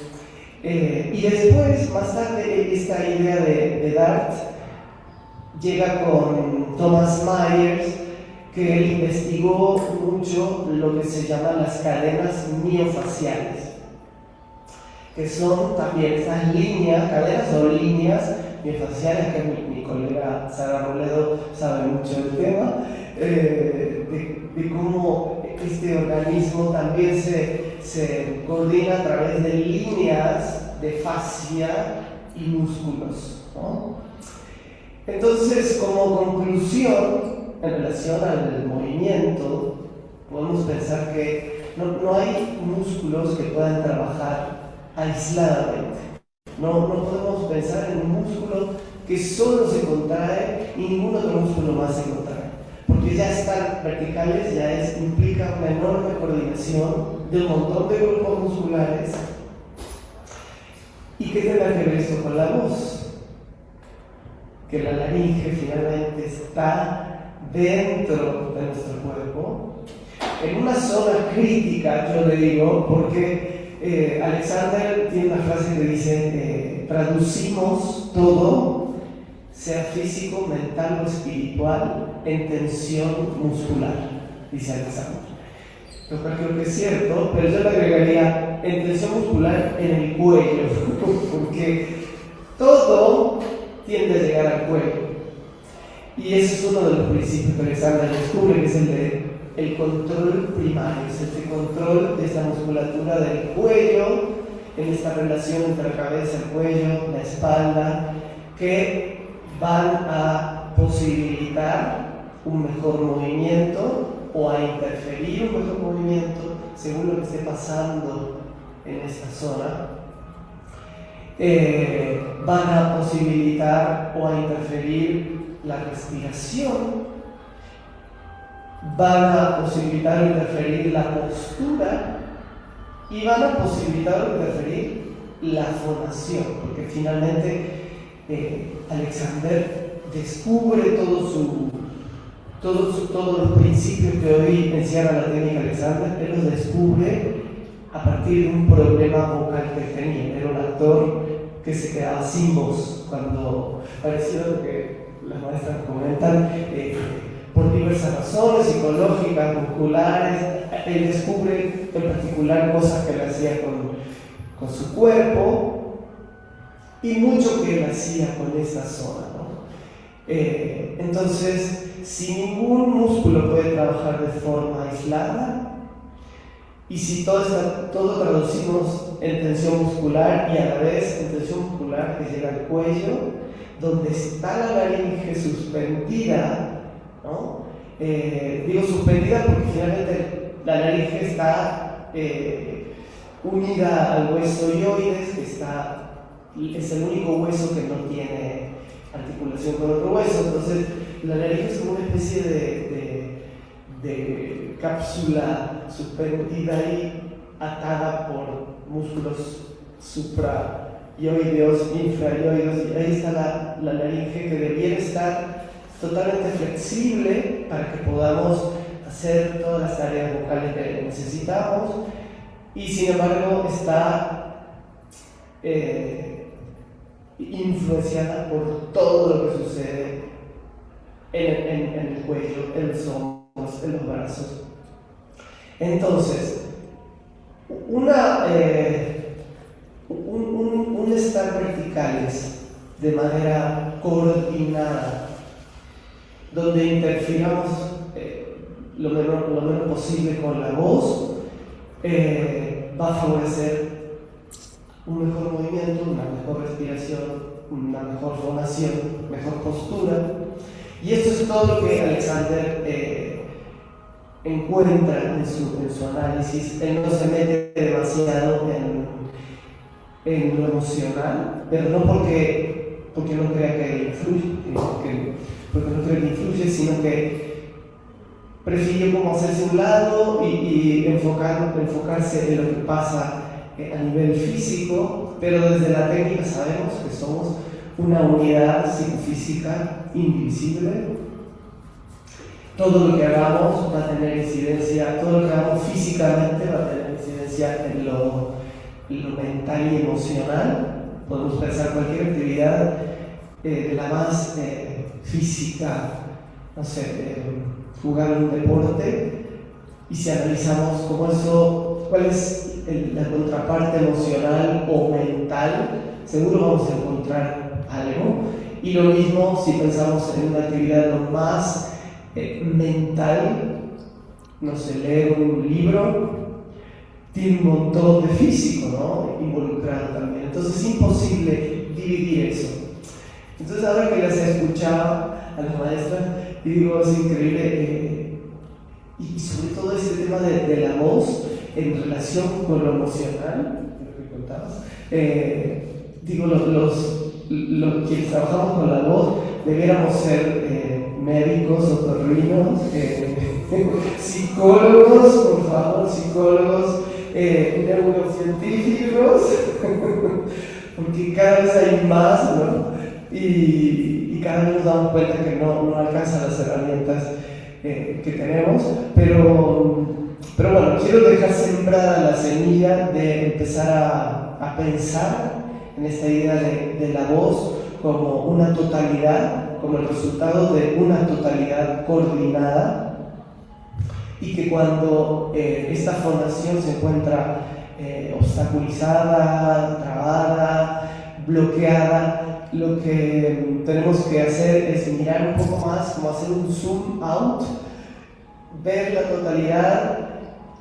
Y después, más tarde, esta idea de Dart llega con Thomas Myers, que él investigó mucho lo que se llaman las cadenas miofaciales, que son también estas líneas, cadenas o líneas miofaciales, que mi colega Sara Robledo sabe mucho del tema, de cómo este organismo también se coordina a través de líneas de fascia y músculos, ¿no? Entonces, como conclusión en relación al movimiento, Podemos pensar que no hay músculos que puedan trabajar aisladamente. No podemos pensar en un músculo que solo se contrae y ningún otro músculo más se contrae. Porque ya estar verticales implica una enorme coordinación de un montón de grupos musculares. ¿Y qué tendrá que ver esto con la voz? Que la laringe finalmente está dentro de nuestro cuerpo, en una zona crítica, yo le digo, porque Alexander tiene una frase que dice, traducimos todo, sea físico, mental o espiritual, en tensión muscular, dice Alexander. Lo cual creo que es cierto, pero yo le agregaría en tensión muscular en el cuello, porque todo tiende a llegar al cuello. Y ese es uno de los principios que Alexander descubre, que es el control primario, es el control de esta musculatura del cuello, en esta relación entre la cabeza, el cuello, la espalda, que van a posibilitar un mejor movimiento o a interferir un mejor movimiento según lo que esté pasando en esta zona. Van a posibilitar o a interferir la respiración, van a posibilitar o interferir la postura y van a posibilitar o interferir la fonación, porque finalmente Alexander descubre todos los principios que hoy encierra la técnica Alexander. Él los descubre a partir de un problema vocal que tenía. Era un actor que se quedaba sin voz, cuando parecía lo que las maestras comentan, por diversas razones psicológicas, musculares. Él descubre en particular cosas que él hacía con su cuerpo y mucho que él hacía con esa zona, ¿no? Entonces, si ningún músculo puede trabajar de forma aislada, y si todo traducimos en tensión muscular y a la vez en tensión muscular que llega al cuello, donde está la laringe suspendida, ¿no? Digo suspendida porque finalmente la laringe está unida al hueso hioides, que es el único hueso que no tiene articulación con otro hueso. Entonces la laringe es como una especie de cápsula suspendida y atada por músculos supraioideos, infraioideos, y ahí está la laringe, que debiera estar totalmente flexible para que podamos hacer todas las tareas vocales que necesitamos, y sin embargo está influenciada por todo lo que sucede en el cuello, en los hombros, en los brazos. Entonces, un estar verticales de manera coordinada, donde interfiramos lo menos posible con la voz, va a favorecer un mejor movimiento, una mejor respiración, una mejor fonación, mejor postura. Y esto es todo lo que Alexander encuentra en su análisis. Él no se mete demasiado en lo emocional, pero no porque no crea que influye, porque no cree que influye, sino que prefiere como hacerse a un lado y enfocarse en lo que pasa a nivel físico, pero desde la técnica sabemos que somos una unidad psicofísica indivisible. Todo lo que hagamos va a tener incidencia, todo lo que hagamos físicamente va a tener incidencia en lo mental y emocional. Podemos pensar cualquier actividad de la más física, no sé, jugar un deporte, y si analizamos cuál es la contraparte emocional o mental, seguro vamos a encontrar algo. Y lo mismo si pensamos en una actividad lo más mental, no sé, leer un libro, tiene un montón de físico, ¿no?, involucrado también. Entonces es imposible dividir eso. Entonces ahora que las he escuchado a las maestras, y digo, es increíble, y sobre todo este tema de la voz en relación con lo emocional, lo que contabas. Digo, los quienes trabajamos con la voz debiéramos ser médicos, otorrinos, psicólogos, por favor, psicólogos, neurocientíficos, porque cada vez hay más, ¿no? Y cada vez nos damos cuenta que no alcanzan las herramientas que tenemos, pero bueno, quiero dejar sembrada la semilla de empezar a pensar en esta idea de la voz como una totalidad, como el resultado de una totalidad coordinada, y que cuando esta formación se encuentra obstaculizada, trabada, bloqueada, lo que tenemos que hacer es mirar un poco más, como hacer un zoom out, ver la totalidad,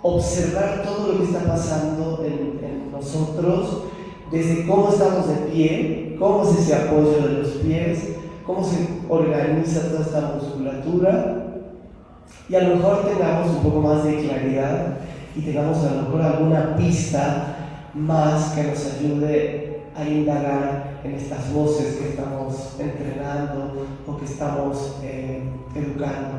observar todo lo que está pasando en nosotros, desde cómo estamos de pie, cómo es ese apoyo de los pies, cómo se organiza toda esta musculatura, y a lo mejor tengamos un poco más de claridad y tengamos a lo mejor alguna pista más que nos ayude a indagar en estas voces que estamos entrenando o que estamos educando.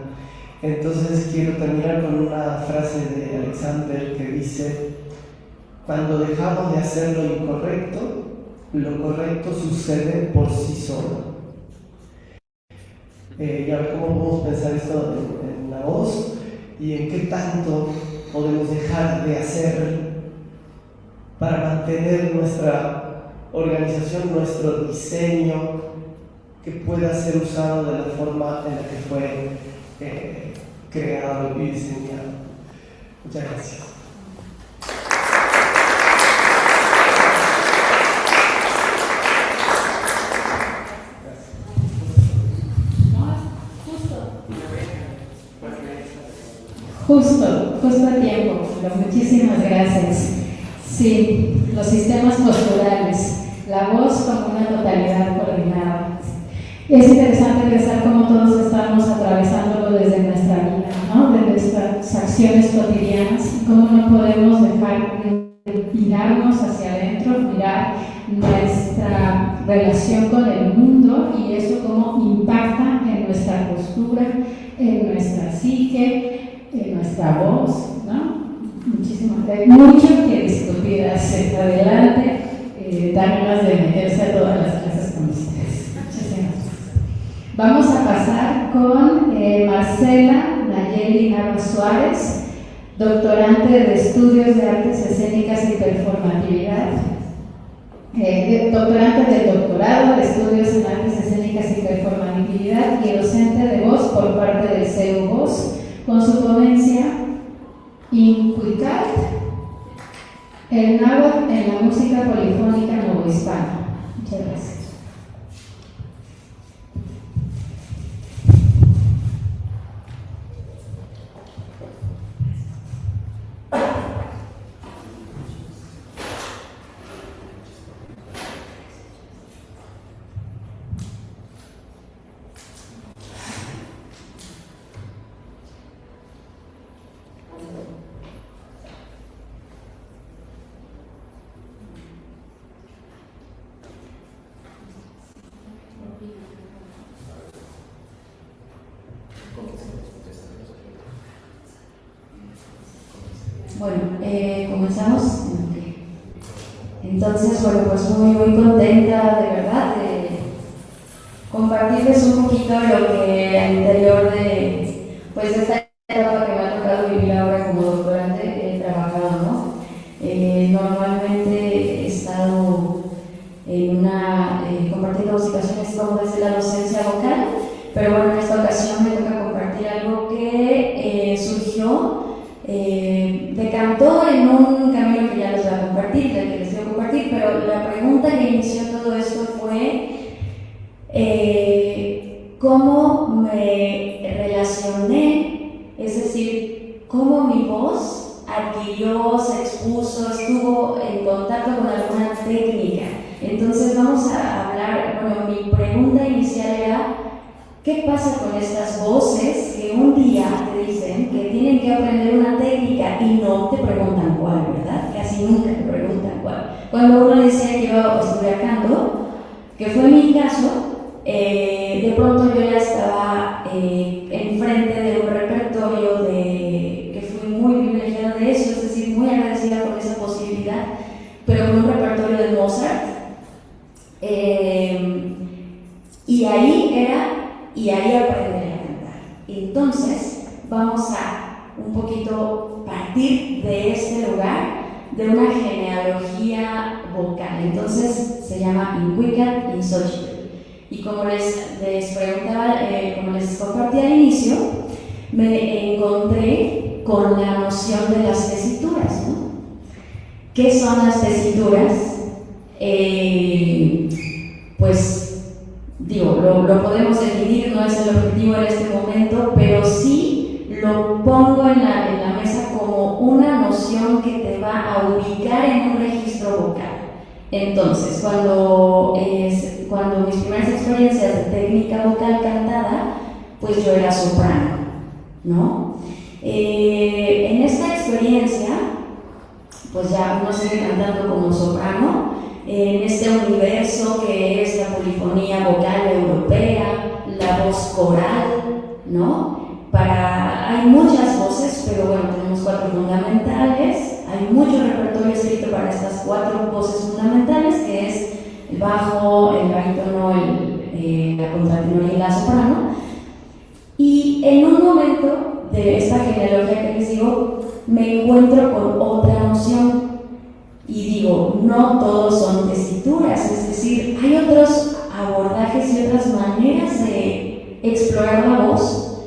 Entonces quiero terminar con una frase de Alexander que dice: cuando dejamos de hacer lo incorrecto, lo correcto sucede por sí solo. Y a ver cómo podemos pensar esto en la voz y en qué tanto podemos dejar de hacer para mantener nuestra organización, nuestro diseño, que pueda ser usado de la forma en la que fue creado y diseñado. Muchas gracias. Justo a tiempo, pero muchísimas gracias. Sí, los sistemas posturales, la voz como una totalidad coordinada. Es interesante pensar cómo todos estamos atravesándolo desde nuestra vida, ¿no? De nuestras acciones cotidianas, y cómo no podemos dejar de mirarnos hacia adentro, mirar nuestra relación con el mundo y eso cómo impacta en nuestra postura, en nuestra psique, en nuestra voz, ¿no? Hay mucho que discutir hacia adelante, dan ganas de meterse a todas las clases con ustedes. Muchísimas gracias. Vamos a pasar con Marcela Nayeli Nava Suárez, doctorante de Estudios de Artes Escénicas y Performatividad, doctorante del doctorado de Estudios en Artes Escénicas y Performatividad y docente de voz por parte del CEU Voz, con su ponencia Incuicat, el náhuatl en la música polifónica novohispana. Muchas gracias. Bueno, comenzamos. Entonces, bueno, pues muy contenta de verdad de compartirles un poquito lo que al interior de pues esta etapa que me ha tocado vivir ahora como doctorante he trabajado, ¿no? Normalmente he estado compartiendo situaciones como desde la docencia vocal, pero bueno, en esta ocasión me toca compartir algo que surgió, decantó en un camino que ya les voy a compartir, del que les voy a compartir, pero la pregunta que inició todo esto fue cómo me relacioné, es decir, cómo mi voz adquirió, se expuso, estuvo en contacto con alguna técnica. Entonces vamos a hablar, bueno, mi pregunta inicial era, ¿qué ¿qué pasa con estas voces que un día te dicen que tienen que aprender una técnica y no te preguntan cuál, ¿verdad? Casi nunca te preguntan cuál. Cuando uno decía que iba a estudiar canto, que fue mi caso, de pronto yo ya estaba enfrente de un repertorio que fui muy privilegiada de eso, es decir, muy agradecida por esa posibilidad, pero con un repertorio de Mozart. Y ahí aprendí a cantar. Entonces, vamos a un poquito partir de este lugar, de una genealogía vocal. Entonces, se llama Incuicat in Xochitl. Y como les preguntaba, como les compartí al inicio, me encontré con la noción de las tesituras, ¿no? ¿Qué son las tesituras? Pues digo, lo podemos definir, no es el objetivo en este momento, pero sí lo pongo en la mesa como una noción que te va a ubicar en un registro vocal. Entonces, cuando mis primeras experiencias de técnica vocal cantada, pues yo era soprano, ¿no? En esta experiencia, pues ya uno sigue cantando como soprano, en este universo que es la polifonía vocal europea, la voz coral, ¿no? Hay muchas voces, pero bueno, tenemos 4 fundamentales, hay mucho repertorio escrito para estas 4 voces fundamentales, que es el bajo, el barítono, la contratenor y la soprano. Y en un momento de esta genealogía que les digo, me encuentro con otra noción. Y digo, no todos son tesituras, es decir, hay otros abordajes y otras maneras de explorar la voz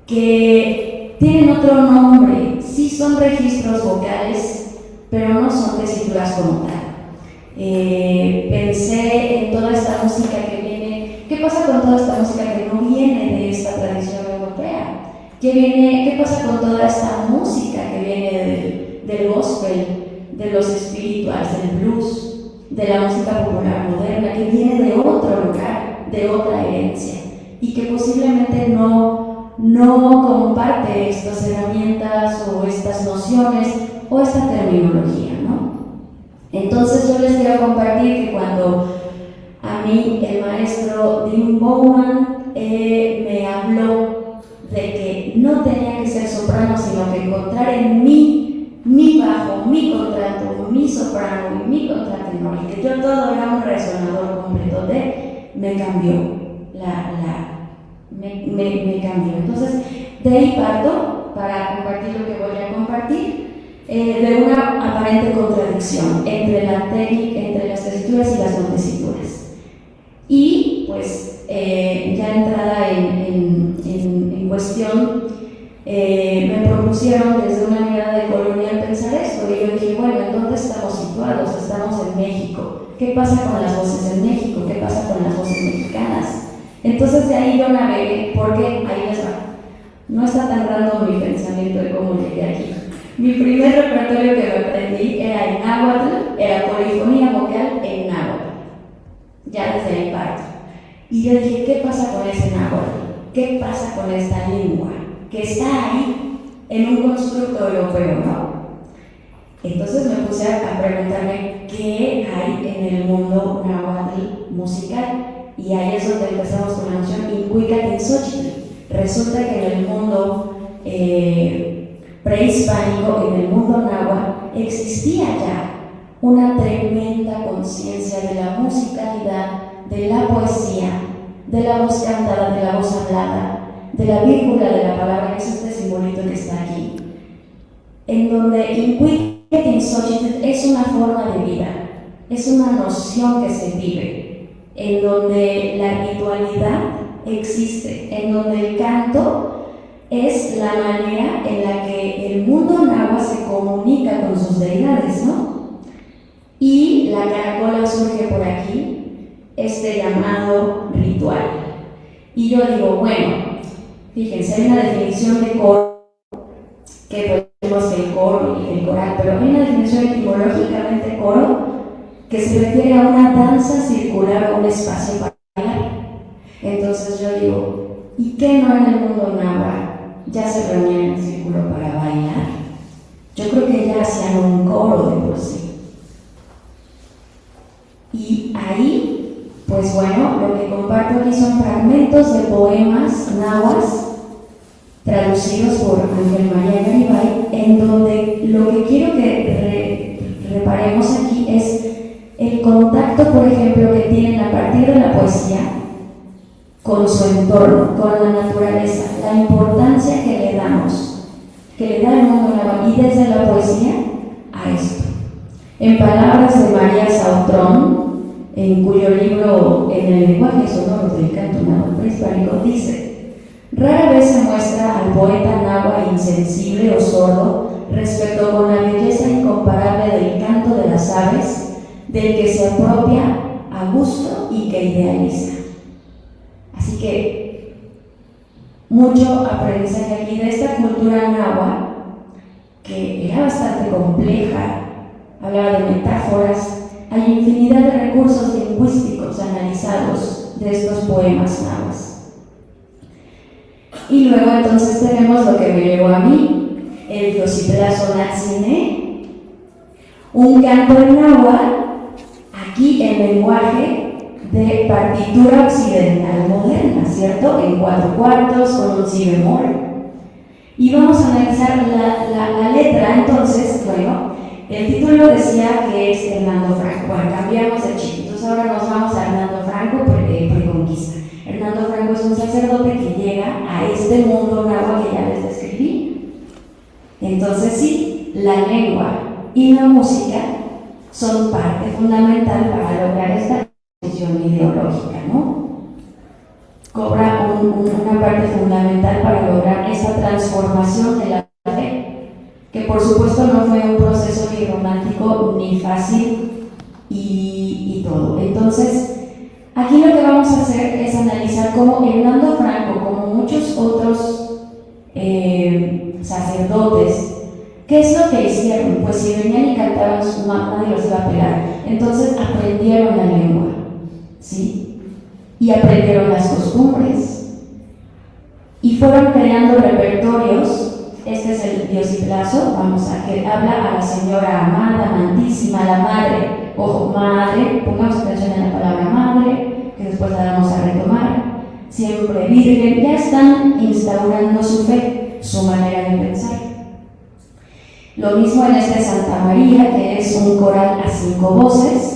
que tienen otro nombre, sí son registros vocales, pero no son tesituras como tal. Pensé en toda esta música que viene, ¿qué pasa con toda esta música que no viene de esta tradición europea? ¿Qué pasa con toda esta música que viene del gospel, de los espirituales, del blues, de la música popular moderna, que viene de otro lugar, de otra herencia, y que posiblemente no comparte estas herramientas o estas nociones o esta terminología, ¿no? Entonces yo les quiero compartir que cuando a mí el maestro Dean Bowman me habló de que no tenía que ser soprano, sino que encontrar en mí mi bajo, mi contralto, mi soprano y mi contratenor, y que yo todo era un resonador completo me cambió, me cambió. Entonces, de ahí parto para compartir lo que voy a compartir, de una aparente contradicción entre la técnica, entre las tesituras y las no tesituras. Y pues, ya entrada en cuestión, me propusieron desde una mirada de colonial pensar esto, y yo dije, bueno, ¿en dónde estamos situados? Estamos en México. ¿Qué pasa con las voces en México? ¿Qué pasa con las voces mexicanas? Entonces de ahí yo navegué, porque ahí les va. No está tan raro mi pensamiento de cómo llegué aquí. Mi primer repertorio que me aprendí era en náhuatl, era polifonía vocal en náhuatl. Ya desde ahí parto. Y yo dije, ¿qué pasa con ese náhuatl? ¿Qué pasa con esta lengua que está ahí en un constructo europeo, no? Entonces me puse a preguntarme qué hay en el mundo náhuatl musical, y ahí es donde empezamos con la noción Incuicat in Xochitl. Resulta que en el mundo prehispánico, en el mundo náhuatl, existía ya una tremenda conciencia de la musicalidad, de la poesía, de la voz cantada, de la voz hablada, de la vírgula de la palabra, que es este simbolito que está aquí, en donde Incuicat in Xochitl es una forma de vida, es una noción que se vive, en donde la ritualidad existe, en donde el canto es la manera en la que el mundo náhuatl se comunica con sus deidades, ¿no? Y la caracola surge por aquí, este llamado ritual. Y yo digo, bueno, fíjense, hay una definición de coro, que podemos que el coro y el coral, pero hay una definición etimológicamente coro que se refiere a una danza circular o un espacio para bailar. Entonces yo digo, ¿Y qué no en el mundo náhuatl ya se reunían en el círculo para bailar? Yo creo que ya hacían un coro de por sí. Y ahí, pues bueno, lo que comparto aquí son fragmentos de poemas náhuatl traducidos por Ángel María Garibay, en donde lo que quiero que reparemos aquí es el contacto, por ejemplo, que tienen a partir de la poesía con su entorno, con la naturaleza, la importancia que le damos, que le da el mundo náhuatl, y desde la poesía a esto. En palabras de María Sautrón, en cuyo libro En el lenguaje sonoro del canto náhuatl prehispánico, dice: rara vez se muestra al poeta náhuatl insensible o sordo respecto con la belleza incomparable del canto de las aves, del que se apropia a gusto y que idealiza. Así que mucho aprendizaje aquí de esta cultura náhuatl, que era bastante compleja, hablaba de metáforas. Hay infinidad de recursos lingüísticos analizados de estos poemas náhuatl. Y luego entonces tenemos lo que me llevó a mí, el Diositlazo Natsine, un canto en náhuatl, aquí en lenguaje de partitura occidental moderna, ¿cierto? En 4/4, con un si bemol. Y vamos a analizar la letra. Entonces, bueno, el título decía que es Hernando Franco. Bueno, cambiamos de chip, entonces ahora nos vamos a Hernando Franco, Preconquista. Hernando Franco es un sacerdote que llega a este mundo náhuatl que ya les describí. Entonces sí, la lengua y la música son parte fundamental para lograr esta posición ideológica, ¿no? Cobra una parte fundamental para lograr esa transformación de la fe, que por supuesto no fue un proceso ni romántico ni fácil y todo. Entonces, aquí lo que vamos a hacer es analizar cómo Hernando Franco, como muchos otros sacerdotes, ¿qué es lo que hicieron? Pues si venían y cantaban su mamá, nadie los iba a pelar. Entonces aprendieron la lengua, ¿sí? Y aprendieron las costumbres. Y fueron creando repertorios. Este es el Diositlazo, vamos a que habla a la señora amada, amantísima, la madre. Ojo, madre, pongamos atención en la palabra madre, que después la vamos a retomar. Siempre virgen, ya están instaurando su fe, su manera de pensar. Lo mismo en este Santa María, que es un coral a 5 voces.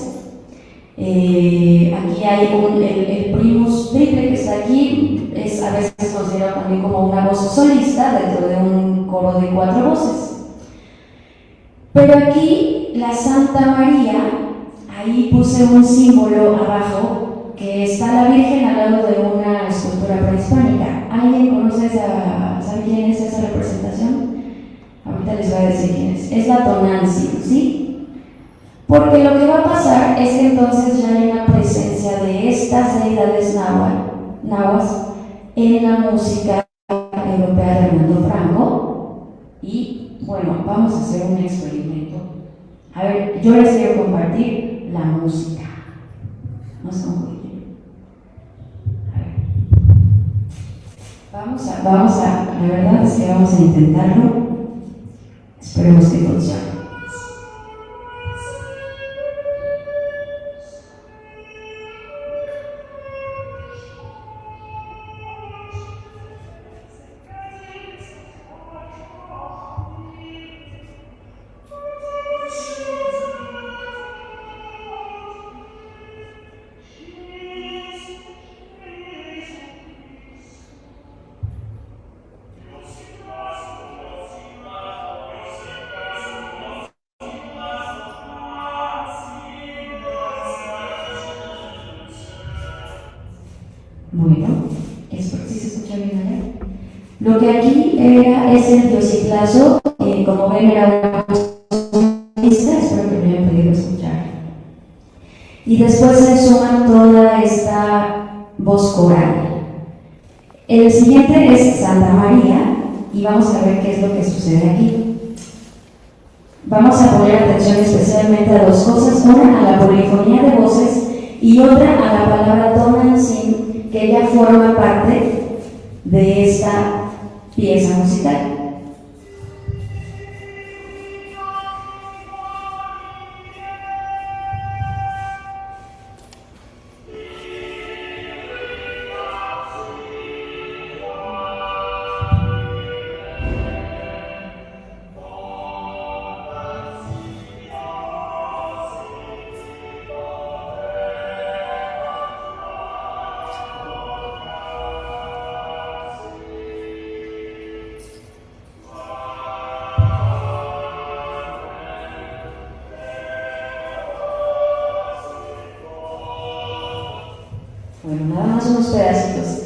Aquí hay el primus triple que está aquí, es a veces considerado también como una voz solista dentro de un coro de 4 voces. Pero aquí la Santa María, ahí puse un símbolo abajo que está la Virgen al lado de una escultura prehispánica. ¿Alguien conoce sabe quién es esa representación? Ahorita les voy a decir quién es. Es la Tonantzin, ¿sí? Porque lo que va a pasar es que entonces ya hay una presencia de estas deidades náhuatl en la música europea de Hernando Franco. Y bueno, vamos a hacer un experimento. A ver, yo les quiero compartir la música. Vamos a compartir. Vamos a, la verdad es que vamos a intentarlo. Esperemos que funcione. Bueno, ¿sí se escucha bien allá? Lo que aquí es el Diositlazo, como ven era una lista, espero que me hayan podido escuchar. Y después se suma toda esta voz coral. El siguiente es Santa María, y vamos a ver qué es lo que sucede aquí. Vamos a poner atención especialmente a 2 cosas, una a la polifonía de voces y otra a la palabra Tonantzin, que ya forma parte de esta pieza musical. Bueno, nada más unos pedacitos.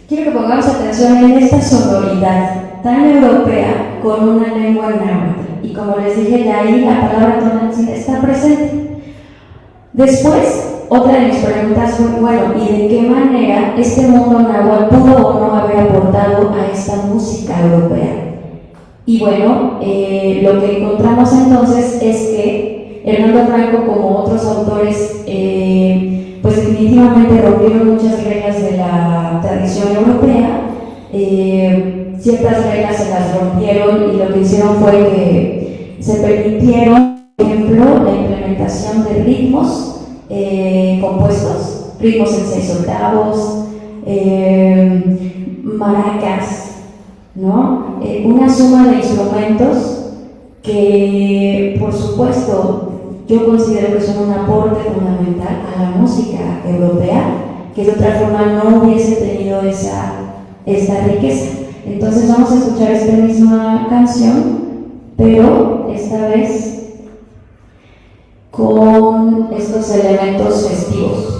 Quiero que pongamos atención en esta sonoridad tan europea con una lengua náhuatl. Y como les dije, ya ahí la palabra tonantzin está presente. Después, otra de mis preguntas fue, bueno, ¿y de qué manera este mundo náhuatl pudo o no haber aportado a esta música europea? Y bueno, lo que encontramos entonces es que Hernando Franco, como otros autores, pues definitivamente rompieron muchas reglas de la tradición europea, ciertas reglas se las rompieron y lo que hicieron fue que se permitieron, por ejemplo, la implementación de ritmos compuestos, ritmos en 6 octavos, maracas, ¿no? Una suma de instrumentos que, por supuesto, yo considero que son un aporte fundamental a la música europea, que de otra forma no hubiese tenido esta riqueza. Entonces vamos a escuchar esta misma canción, pero esta vez con estos elementos festivos.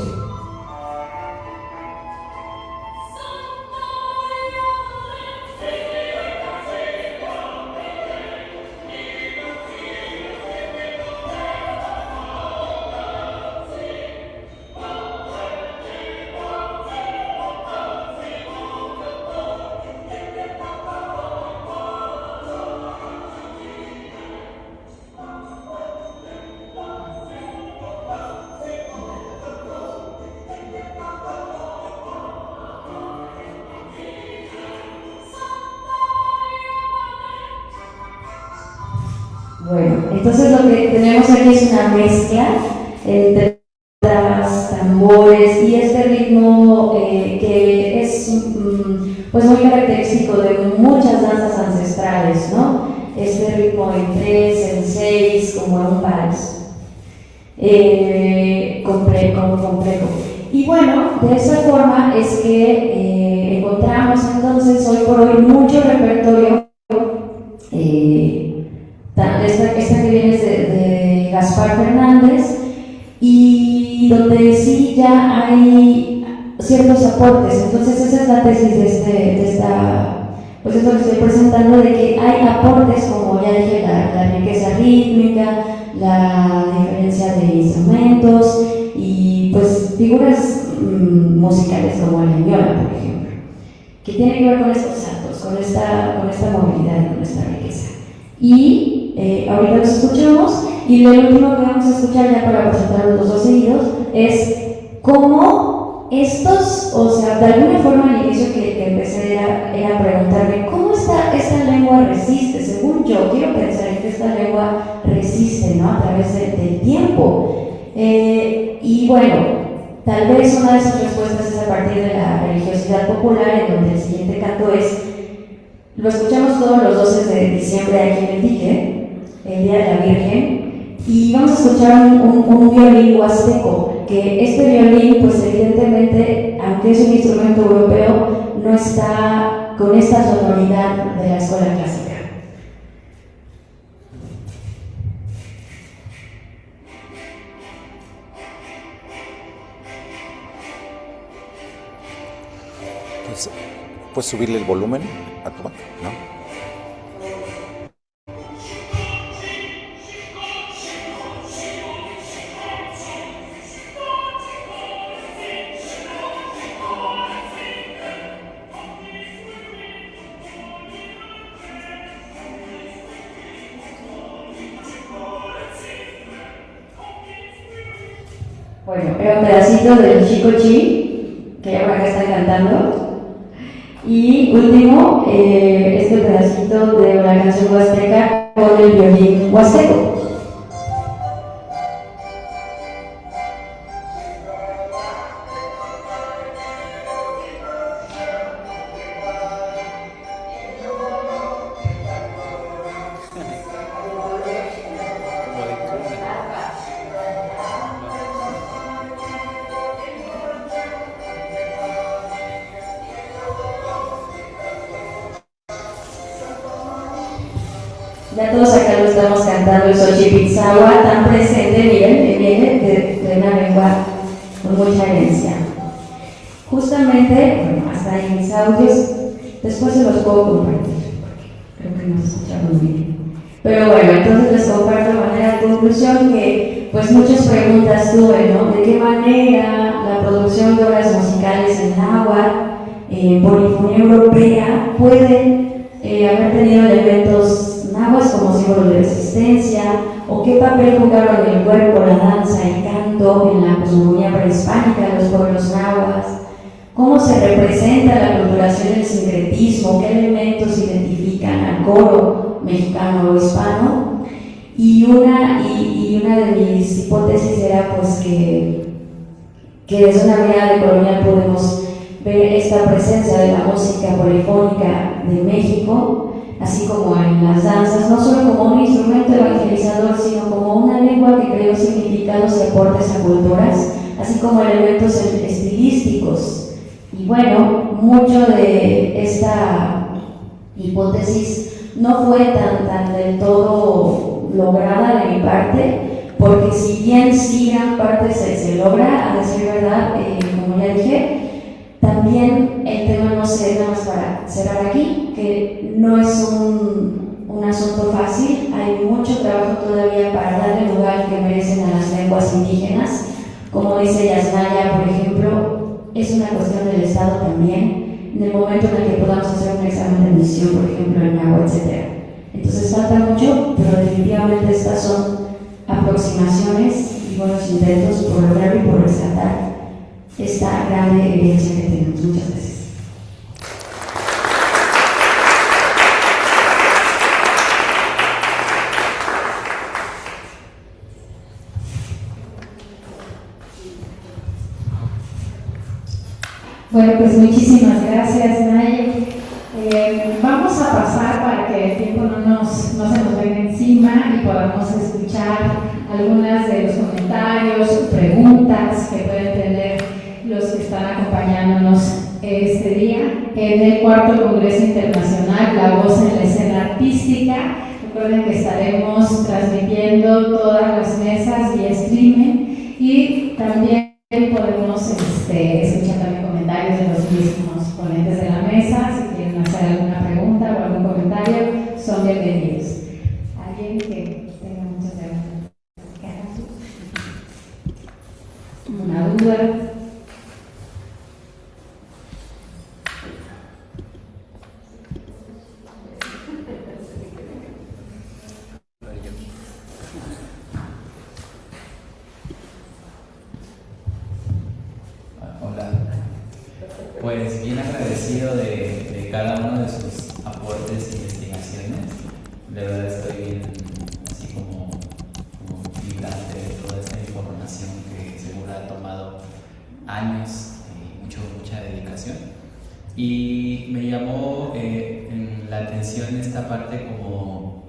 Bueno, entonces lo que tenemos aquí es una mezcla entre tambores y este ritmo que es pues muy característico de muchas danzas ancestrales, ¿no? Este ritmo en 3, en 6, como en un vals, complejo. Y bueno, de esa forma es que encontramos entonces hoy por hoy mucho repertorio. Esta que viene de Gaspar Fernández, y donde sí ya hay ciertos aportes. Entonces esa es la tesis de esta, pues esto que estoy presentando, de que hay aportes, como ya dije, la riqueza rítmica, la diferencia de instrumentos y pues figuras musicales como la ñola, por ejemplo, que tiene que ver con estos saltos, con esta movilidad y con esta riqueza. Y ahorita los escuchamos, y lo último que vamos a escuchar ya para presentar los dos seguidos es cómo estos, o sea, de alguna forma al inicio que empecé era preguntarme cómo esta lengua resiste. Según yo, quiero pensar en que esta lengua resiste, ¿no? A través del tiempo. Y bueno, tal vez una de esas respuestas es a partir de la religiosidad popular, en donde el siguiente canto lo escuchamos todos los 12 de diciembre aquí en el dique, el Día de la Virgen, y vamos a escuchar un violín huasteco, que este violín, pues evidentemente, aunque es un instrumento europeo, no está con esta sonoridad de la escuela clásica. ¿Puedes subirle el volumen a tu máquina? ¿No? Bueno, era un pedacito del Chico Chi, que ya por acá están cantando. Y último, este pedacito de la canción huasteca con el violín huasteco. Ya todos acá lo estamos cantando, el Xochipilzahua, tan presente, miren, que viene de una lengua con mucha herencia. Justamente, bueno, hasta ahí mis audios, después se los puedo compartir, creo que no se escucharon muy bien. Pero bueno, entonces les comparto de manera de conclusión que pues muchas preguntas tuve, ¿no? ¿De qué manera la producción de obras musicales en náhuatl, polifonía europea, puede haber tenido elementos náhuatl como símbolo de resistencia, o qué papel jugaron el cuerpo, la danza, el canto en la cosmogonía prehispánica de los pueblos náhuatl? ¿Cómo se representa la culturación del sincretismo? ¿Qué elementos identifican al coro mexicano o hispano? Y una de mis hipótesis era pues que desde una mirada colonial podemos ver esta presencia de la música polifónica de México, así como en las danzas, no solo como un instrumento evangelizador, sino como una lengua que creó significados y aportes a culturas, así como elementos estilísticos. Y bueno, mucho de esta hipótesis no fue tan del todo lograda de mi parte, porque si bien sí gran parte se logra, a decir verdad, como ya dije, también el tema no se nada más para cerrar aquí, que no es un asunto fácil, hay mucho trabajo todavía para darle lugar que merecen a las lenguas indígenas, como dice Yasnaya, por ejemplo. Es una cuestión del Estado también, en el momento en el que podamos hacer un examen de admisión, por ejemplo, en agua, etc. Entonces falta mucho, pero definitivamente estas son aproximaciones y buenos intentos por lograr y por rescatar esta grande evidencia que tenemos. Muchas gracias. Bueno, pues muchísimas gracias, Nay. Vamos a pasar para que el tiempo no se nos venga encima y podamos escuchar algunas de los comentarios, preguntas que pueden tener los que están acompañándonos este día en el cuarto Congreso Internacional La Voz en la Escena Artística. Recuerden que estaremos transmitiendo todas las mesas vía streaming y también podemos escuchar también comentarios de los mismos ponentes de la mesa. Si quieren hacer alguna pregunta o algún comentario, son bienvenidos. ¿Alguien que tenga muchas preguntas? ¿Una duda? Pues bien agradecido de cada uno de sus aportes e investigaciones. De verdad estoy bien, así como vibrante de toda esta información que seguro ha tomado años y mucha dedicación. Y me llamó la atención esta parte como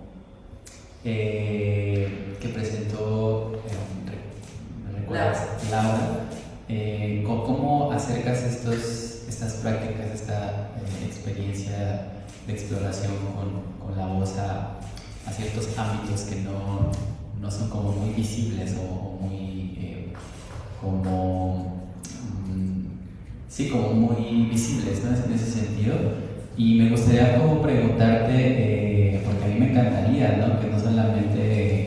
que presentó Laura. ¿Cómo acercas estas prácticas, esta experiencia de exploración con la voz a ciertos ámbitos que no son como muy visibles o muy como muy visibles, ¿no? En ese sentido? Y me gustaría como preguntarte, porque a mí me encantaría, ¿no? Que no solamente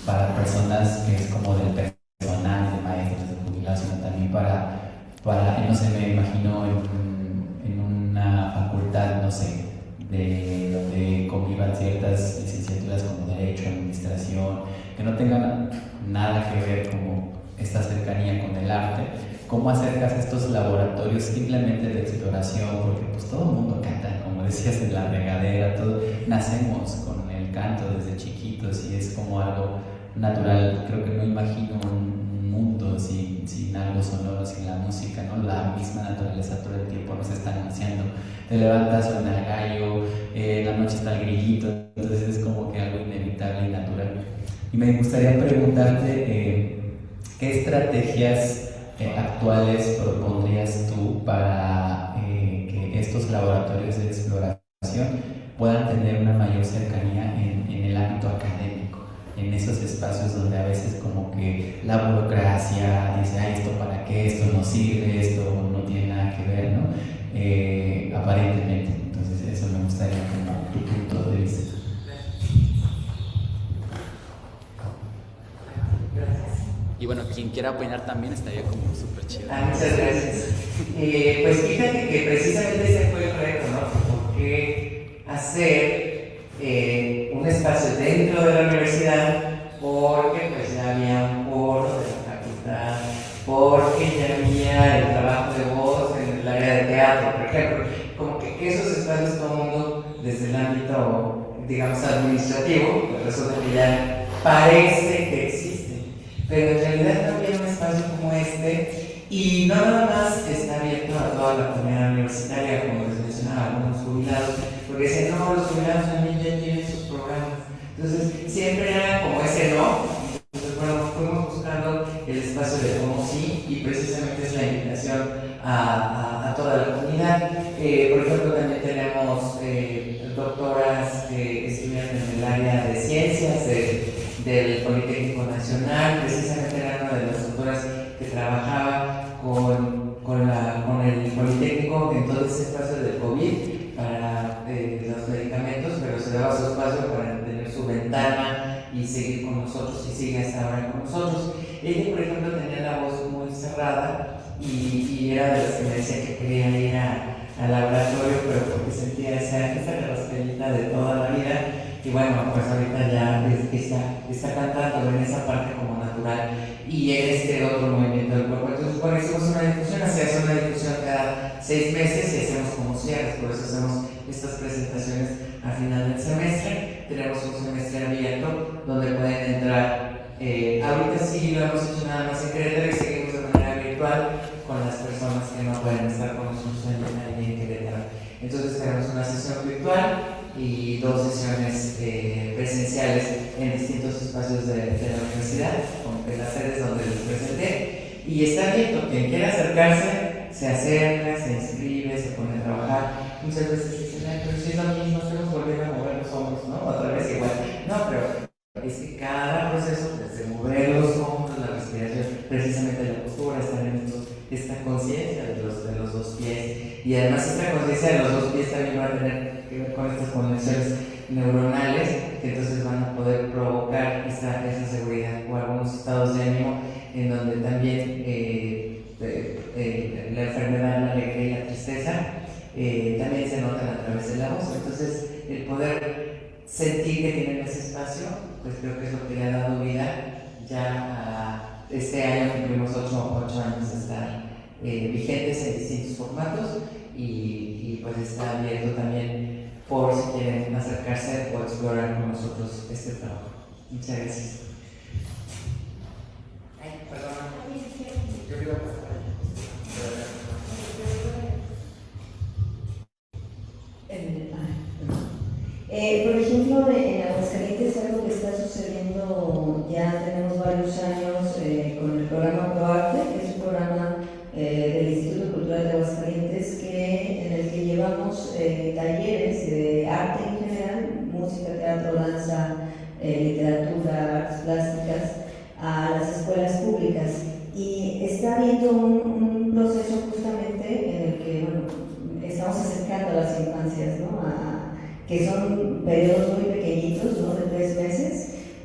para personas que es como del personal, de maestros, de jubilados, sino también para no sé, me imagino en una facultad, no sé, de donde convivan ciertas licenciaturas como Derecho, Administración, que no tengan nada que ver como esta cercanía con el arte. ¿Cómo acercas estos laboratorios simplemente de exploración? Porque pues todo el mundo canta, como decías, en la regadera, todo, nacemos con el canto desde chiquitos y es como algo natural. Creo que no imagino un mundo sin algo sonoro, sin la música, ¿no? La misma naturaleza todo el tiempo nos está anunciando. Te levantas, suena el gallo, en la noche está el grillito, entonces es como que algo inevitable y natural. Y me gustaría preguntarte qué estrategias actuales propondrías tú para que estos laboratorios de exploración puedan tener una mayor cercanía en el ámbito académico, en esos espacios donde a veces como que la burocracia dice, ay, esto para qué, esto no sirve, esto no tiene nada que ver, ¿no? Aparentemente. Entonces eso me gustaría como tu punto de vista. Y bueno, quien quiera opinar también estaría como súper chido. Muchas gracias. Pues fíjate que precisamente ese fue el reto, ¿no? Porque hacer un espacio dentro de la universidad, porque pues ya había un foro de la facultad, porque ya había el trabajo de voz en el área de teatro, por ejemplo. Como que esos espacios todo el mundo, desde el ámbito, digamos, administrativo, pues resulta que ya parece que existe. Pero en realidad también un espacio como este, y no nada más está abierto a toda la comunidad universitaria, como les mencionaba, algunos jubilados, porque dicen, no, los jubilados también ya tienen sus programas. Entonces, siempre era como ese no. Entonces, bueno, fuimos buscando el espacio de cómo sí, y precisamente es la invitación a toda la comunidad. Por ejemplo, también tenemos doctoras que estudian en el área de ciencias, del Politécnico Nacional. Precisamente era una de las doctoras que trabajaba con el Politécnico en todo ese espacio del COVID para los medicamentos, pero se daba su espacio para tener su ventana y seguir con nosotros, y sigue hasta ahora con nosotros. Ella, por ejemplo, tenía la voz muy cerrada y era de las que me decía que quería ir al laboratorio, pero porque sentía esa carrasperita de toda la vida. Y bueno, pues ahorita ya está cantando en esa parte como natural y en este otro movimiento del cuerpo. Entonces, bueno, hicimos una discusión, hacemos una discusión cada 6 meses y hacemos como cierres, por eso hacemos estas presentaciones al final del semestre. Tenemos un semestre abierto donde pueden entrar, ahorita sí lo hemos hecho nada más en Querétaro y seguimos de manera virtual con las personas que no pueden estar con nosotros en Querétaro. Entonces tenemos una sesión virtual y 2 sesiones presenciales en distintos espacios de la universidad, como en las sedes donde les presenté. Y está abierto, quien quiera acercarse, se acerca, se inscribe, se pone a trabajar. Muchas veces dicen, ay, pero si es lo mismo, tenemos que volver a mover los hombros, ¿no? Otra vez igual. No, pero es que cada proceso, desde mover los hombros, la respiración, precisamente la postura, estar en esta conciencia de los 2 pies. Y además esta conciencia de los 2 pies también va a tener que ver con estas conexiones neuronales que entonces van a poder provocar esa seguridad o algunos estados de ánimo en donde también la enfermedad, la alegría y la tristeza también se notan a través de la voz. Entonces el poder sentir que tienen ese espacio, pues creo que es lo que le ha dado vida. Ya este año cumplimos 8 años de estar vigentes en distintos formatos y pues está abierto también por si quieren acercarse o explorar con nosotros este trabajo. Muchas gracias. Ay, perdón. Yo digo por ejemplo, en Aguascalientes algo que está sucediendo, ya tenemos varios años con el programa ProArte, que es un programa del Instituto Cultural de Aguascalientes en el que llevamos talleres de arte en general, música, teatro, danza, literatura, artes plásticas, a las escuelas públicas. Y está habiendo un proceso justamente en el que, bueno, estamos acercando a las infancias, ¿no? Que son periodos muy pequeñitos, ¿no? De 3 meses,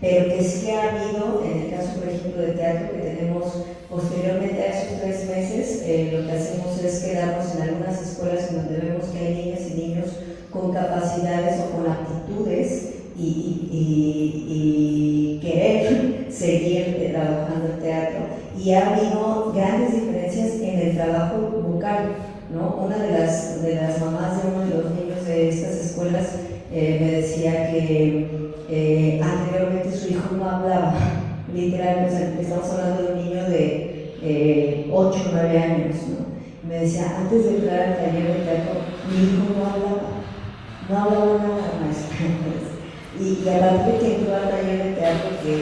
pero que sí ha habido, en el caso, por ejemplo, de teatro, que tenemos posteriormente a esos 3 meses, lo que hacemos es quedarnos en algunas escuelas en donde vemos que hay niñas y niños con capacidades o con aptitudes y querer seguir trabajando teatro, y ha habido grandes diferencias en el trabajo vocal, ¿no? Una de las mamás de uno de los niños de estas escuelas me decía que anteriormente su hijo no hablaba, literalmente, o sea, estamos hablando de un niño de 8 o 9 años, ¿no? Me decía, antes de entrar al taller de teatro, mi hijo no hablaba nada, maestra. Y a partir de que entró al taller de teatro, que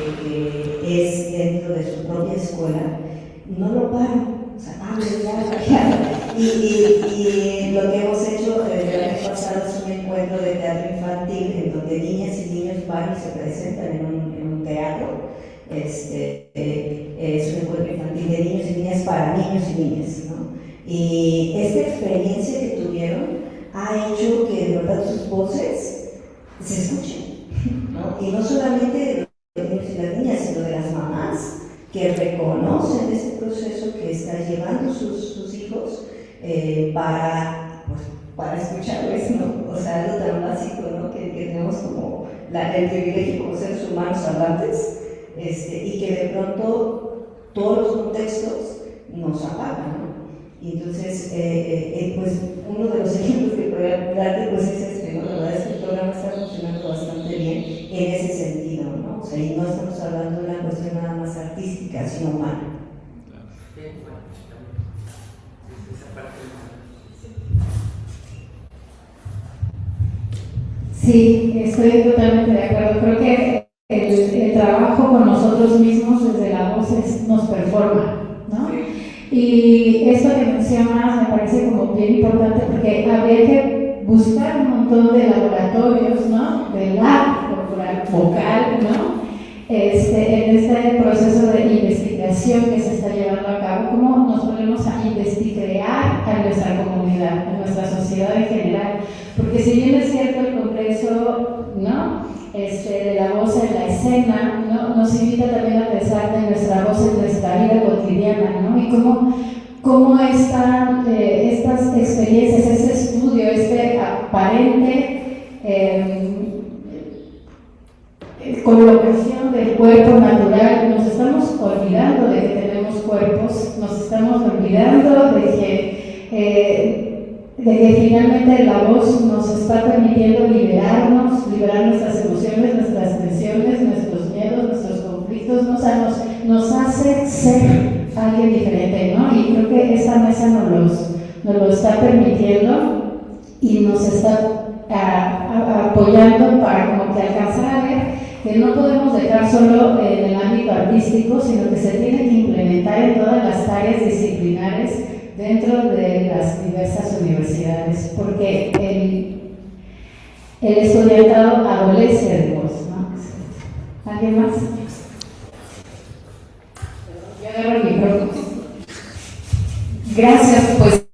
es dentro de su propia escuela, no lo paro, o sea, ya. Y lo que hemos hecho el año pasado es un encuentro de teatro infantil en donde niñas y niños van y se presentan en un teatro. Es un encuentro infantil de niños y niñas para niños y niñas, ¿no? Y esta experiencia que tuvieron ha hecho que de verdad sus voces se escuchen, ¿no? Y no solamente de los niños y las niñas, sino de las mamás que reconocen ese proceso que están llevando sus hijos para escucharles, ¿no? O sea, algo tan básico, ¿no? Que tenemos como el privilegio como seres humanos hablantes, y que de pronto todos los contextos nos apagan, ¿no? Y entonces, pues uno de los ejemplos que podría darte pues es ¿no? La verdad es que el programa está funcionando bastante bien en ese sentido, ¿no? O sea, y no estamos hablando de una cuestión nada más artística, sino humana. Sí, estoy totalmente de acuerdo. Creo que el trabajo con nosotros mismos desde la voz nos performa, ¿no? Y esto que mencionas me parece como bien importante porque habría que buscar un montón de laboratorios, ¿no? De lab corporal, vocal, ¿no? En este proceso de investigación que se está llevando a cabo, cómo nos ponemos a investigar a nuestra comunidad, a nuestra sociedad en general. Porque si bien es cierto el Congreso, ¿no? De la voz en la escena, ¿no? Nos invita también a pensar de nuestra voz en nuestra vida cotidiana, ¿no? Y cómo están estas experiencias, este estudio, aparente colocación del cuerpo natural, nos estamos olvidando de que tenemos cuerpos, nos estamos olvidando de que finalmente la voz nos está permitiendo liberar nuestras emociones, nuestras tensiones, nuestros miedos, nuestros conflictos, nos hace ser alguien diferente, ¿no? Y creo que esta mesa nos lo está permitiendo y nos está apoyando para como que alcanzar a ver que no podemos dejar solo en el ámbito artístico, sino que se tiene que implementar en todas las áreas disciplinares dentro de las diversas universidades, porque el estudiantado adolece de voz, ¿no? ¿Alguien más? Yo agarro el micrófono. Gracias, pues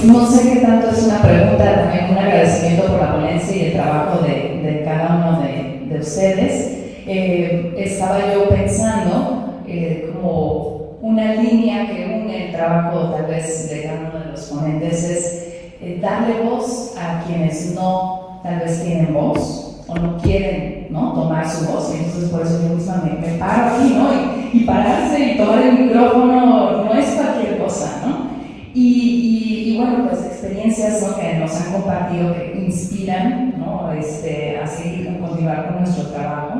no sé qué tanto es una pregunta, también un agradecimiento por la ponencia y el trabajo de cada uno de ustedes. Estaba yo pensando como una línea que une el trabajo tal vez de cada uno de los ponentes es darle voz a quienes no tal vez tienen voz o no quieren, ¿no? Tomar su voz, y entonces por eso yo misma me paro aquí, ¿no? Y pararse y tomar el micrófono no es cualquier cosa, ¿no? Y bueno, pues experiencias, ¿no? Que nos han compartido que inspiran, ¿no? A seguir, continuar con nuestro trabajo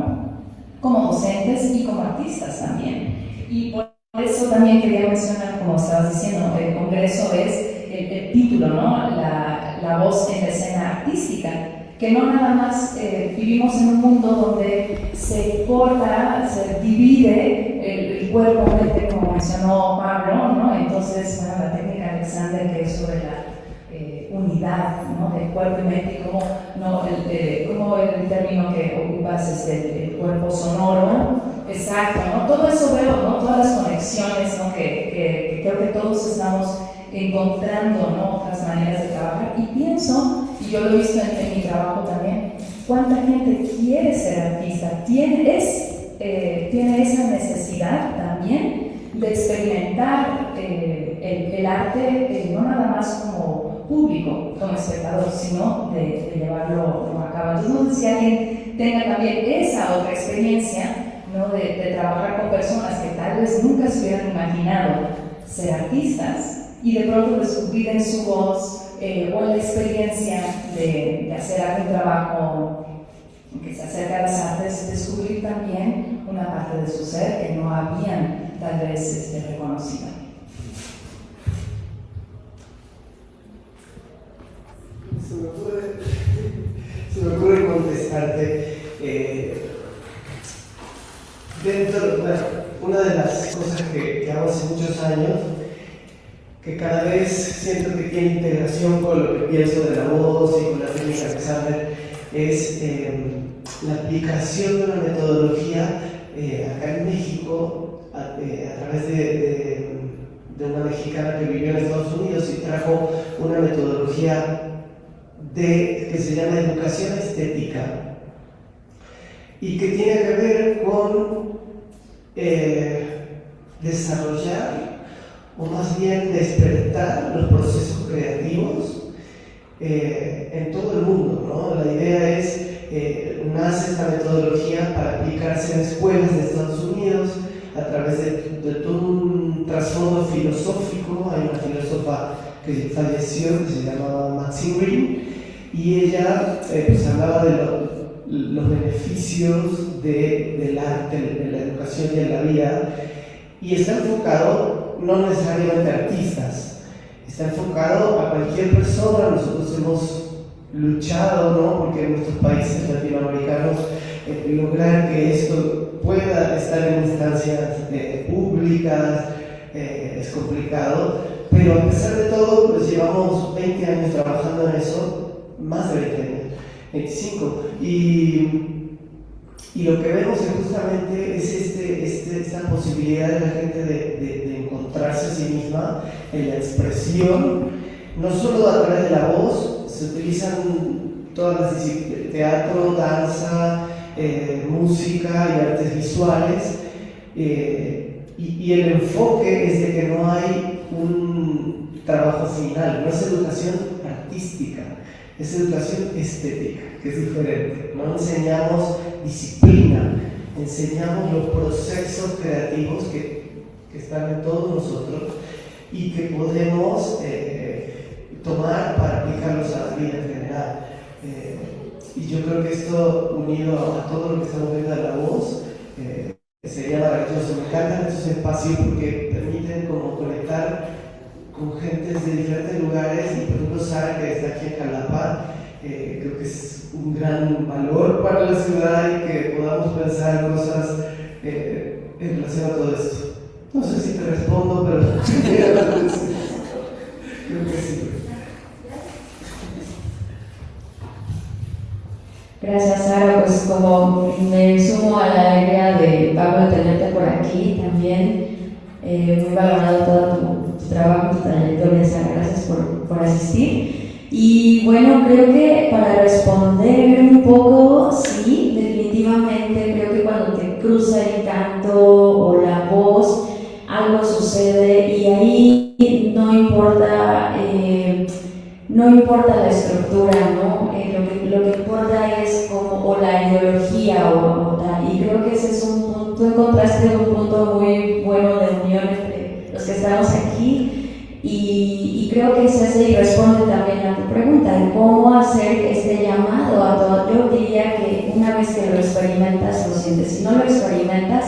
como docentes y como artistas también. Y por eso también quería mencionar, como estabas diciendo, el Congreso es el título, ¿no? La voz en la escena artística, que no nada más vivimos en un mundo donde se corta, se divide el cuerpo, como mencionó Pablo, ¿no? Entonces, bueno, la técnica Alexander, que es sobre la unidad, ¿no? Del cuerpo y mente, y como el término que ocupas es el cuerpo sonoro, exacto, ¿no? Todo eso veo, ¿no? Todas las conexiones, ¿no? Que creo que todos estamos encontrando, ¿no? Otras maneras de trabajar, y pienso, y yo lo he visto en mi trabajo también, cuánta gente quiere ser artista, tiene esa necesidad también de experimentar el arte, no nada más como público, como espectador, sino de llevarlo a cabo. Entonces, no sé si alguien tenga también esa otra experiencia, ¿no? de trabajar con personas que tal vez nunca se hubieran imaginado ser artistas y de pronto descubrir en su voz o en la experiencia de hacer algún trabajo que se acerca a las artes, descubrir también una parte de su ser que no habían tal vez reconocido. Se me ocurre contestarte. Una de las cosas que hago hace muchos años, que cada vez siento que tiene integración con lo que pienso de la voz y con la técnica de Sander, es la aplicación de una metodología acá en México a través de una mexicana que vivió en Estados Unidos y trajo una metodología que se llama educación estética y que tiene que ver con desarrollar o más bien despertar los procesos creativos en todo el mundo, ¿no? La idea es, nace esta metodología para aplicarse en escuelas de Estados Unidos a través de todo un trasfondo filosófico. Hay una filósofa que falleció que se llamaba Maxine Greene y ella pues hablaba de los beneficios del arte, de la educación y de la vida, y está enfocado no necesariamente a artistas, está enfocado a cualquier persona. Nosotros hemos luchado, ¿no? Porque en nuestros países latinoamericanos lograr que esto pueda estar en instancias públicas es complicado, pero a pesar de todo, pues llevamos 20 años trabajando en eso, más de 20 años, 25, y lo que vemos es justamente esta posibilidad de la gente de encontrarse a sí misma en la expresión, no solo a través de la voz. Se utilizan todas las disciplinas: teatro, danza, música y artes visuales, y el enfoque es de que no hay un trabajo final, no es educación artística, es educación estética, que es diferente. No enseñamos disciplina, enseñamos los procesos creativos que están en todos nosotros y que podemos tomar para aplicarlos a la vida en general. Y yo creo que esto, unido a todo lo que estamos viendo de la voz, sería maravilloso. Me encantan estos espacios porque permiten como conectar con gentes de diferentes lugares, y por ejemplo Sara, que está aquí en Jalapa, creo que es un gran valor para la ciudad y que podamos pensar cosas en relación a todo esto. No sé si te respondo, pero creo que sí. Gracias, Sara. Pues como me sumo a la alegría de Pablo de tenerte por aquí también, muy valorado todo tu trabajo, tu trayectoria, Sara. Gracias por asistir. Y bueno, creo que para responder un poco, sí, definitivamente creo que cuando te cruza el canto o la voz, algo sucede, y ahí no importa la estructura, ¿no? Lo que importa es como la ideología y creo que ese es un punto. Tú encontraste un punto muy bueno de unión entre los que estamos aquí, y creo que se hace y responde también a tu pregunta de cómo hacer este llamado a todo. Yo diría que una vez que lo experimentas, lo sientes. Si no lo experimentas,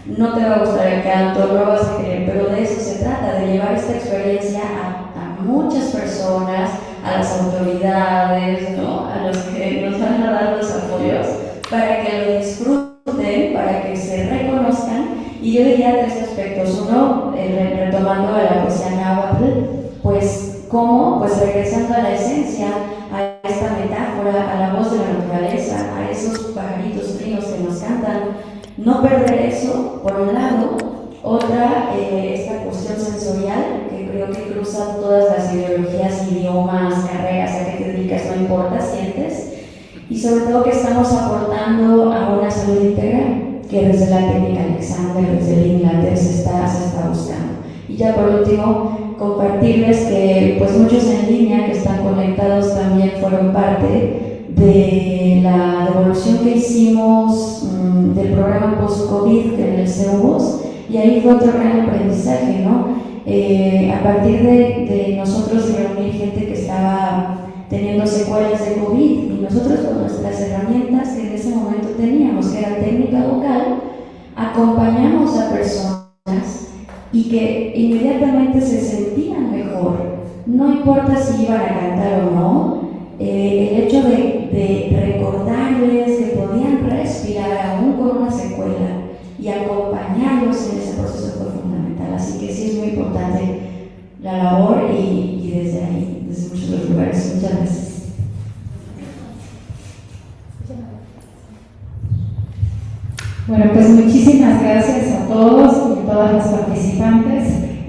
no te va a gustar el canto, no vas a querer, pero de eso se trata, de llevar esta experiencia a muchas personas, a las autoridades, ¿no? A los que nos van a dar los apoyos, para que lo disfruten, para que se reconozcan. Y yo diría tres aspectos. Uno, retomando a la poesía náhuatl, pues cómo, pues regresando a la esencia, a esta metáfora, a la voz de la naturaleza, a esos pajaritos trinos que nos cantan, no perder eso, por un lado. Otra, esta cuestión sensorial, que creo que cruza todas las ideologías, idiomas, carreras, a qué te dedicas, no importa, sientes. Y sobre todo que estamos aportando a una salud integral, que desde la técnica Alexander, desde el Inglaterra se está buscando. Y ya por último, compartirles que pues muchos en línea que están conectados también fueron parte de la devolución que hicimos del programa post-COVID en el CEUBOS, y ahí fue otro gran aprendizaje, ¿no? A partir de nosotros reunir gente que estaba teniendo secuelas de COVID, y nosotros con nuestras herramientas que en ese momento teníamos, que era técnica vocal, acompañamos a personas y que inmediatamente se sentían mejor, no importa si iban a cantar o no. El hecho de recordarles que podían respirar aún con una secuela y acompañarlos en ese proceso fue fundamental. Así que sí es muy importante la labor y desde ahí, desde muchos otros lugares. Muchas gracias. Bueno, pues muchísimas gracias a todos y todas las participantes.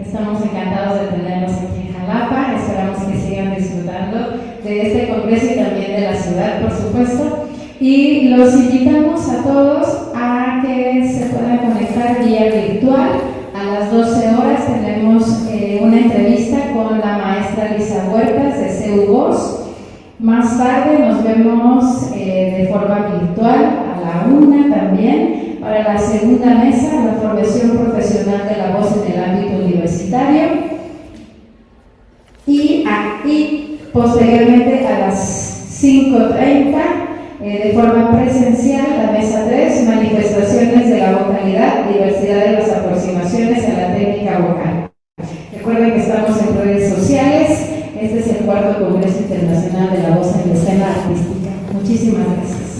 Estamos encantados de tenerlos aquí en Jalapa. Esperamos que sigan disfrutando de este congreso y también de la ciudad, por supuesto. Y los invitamos a todos a que se puedan conectar vía virtual. A las 12 horas tenemos una entrevista con la maestra Lisa Huertas de CEUBOS. Más tarde nos vemos de forma virtual a la 1 también para la segunda mesa, la formación profesional de la voz en el ámbito universitario. Y posteriormente a las 5:30 de forma presencial, la mesa 3, manifestaciones de la vocalidad, diversidad de las aproximaciones a la técnica vocal. Recuerden que estamos en redes sociales. Este es el 4º Congreso Internacional de la Voz en la Escena Artística. Muchísimas gracias.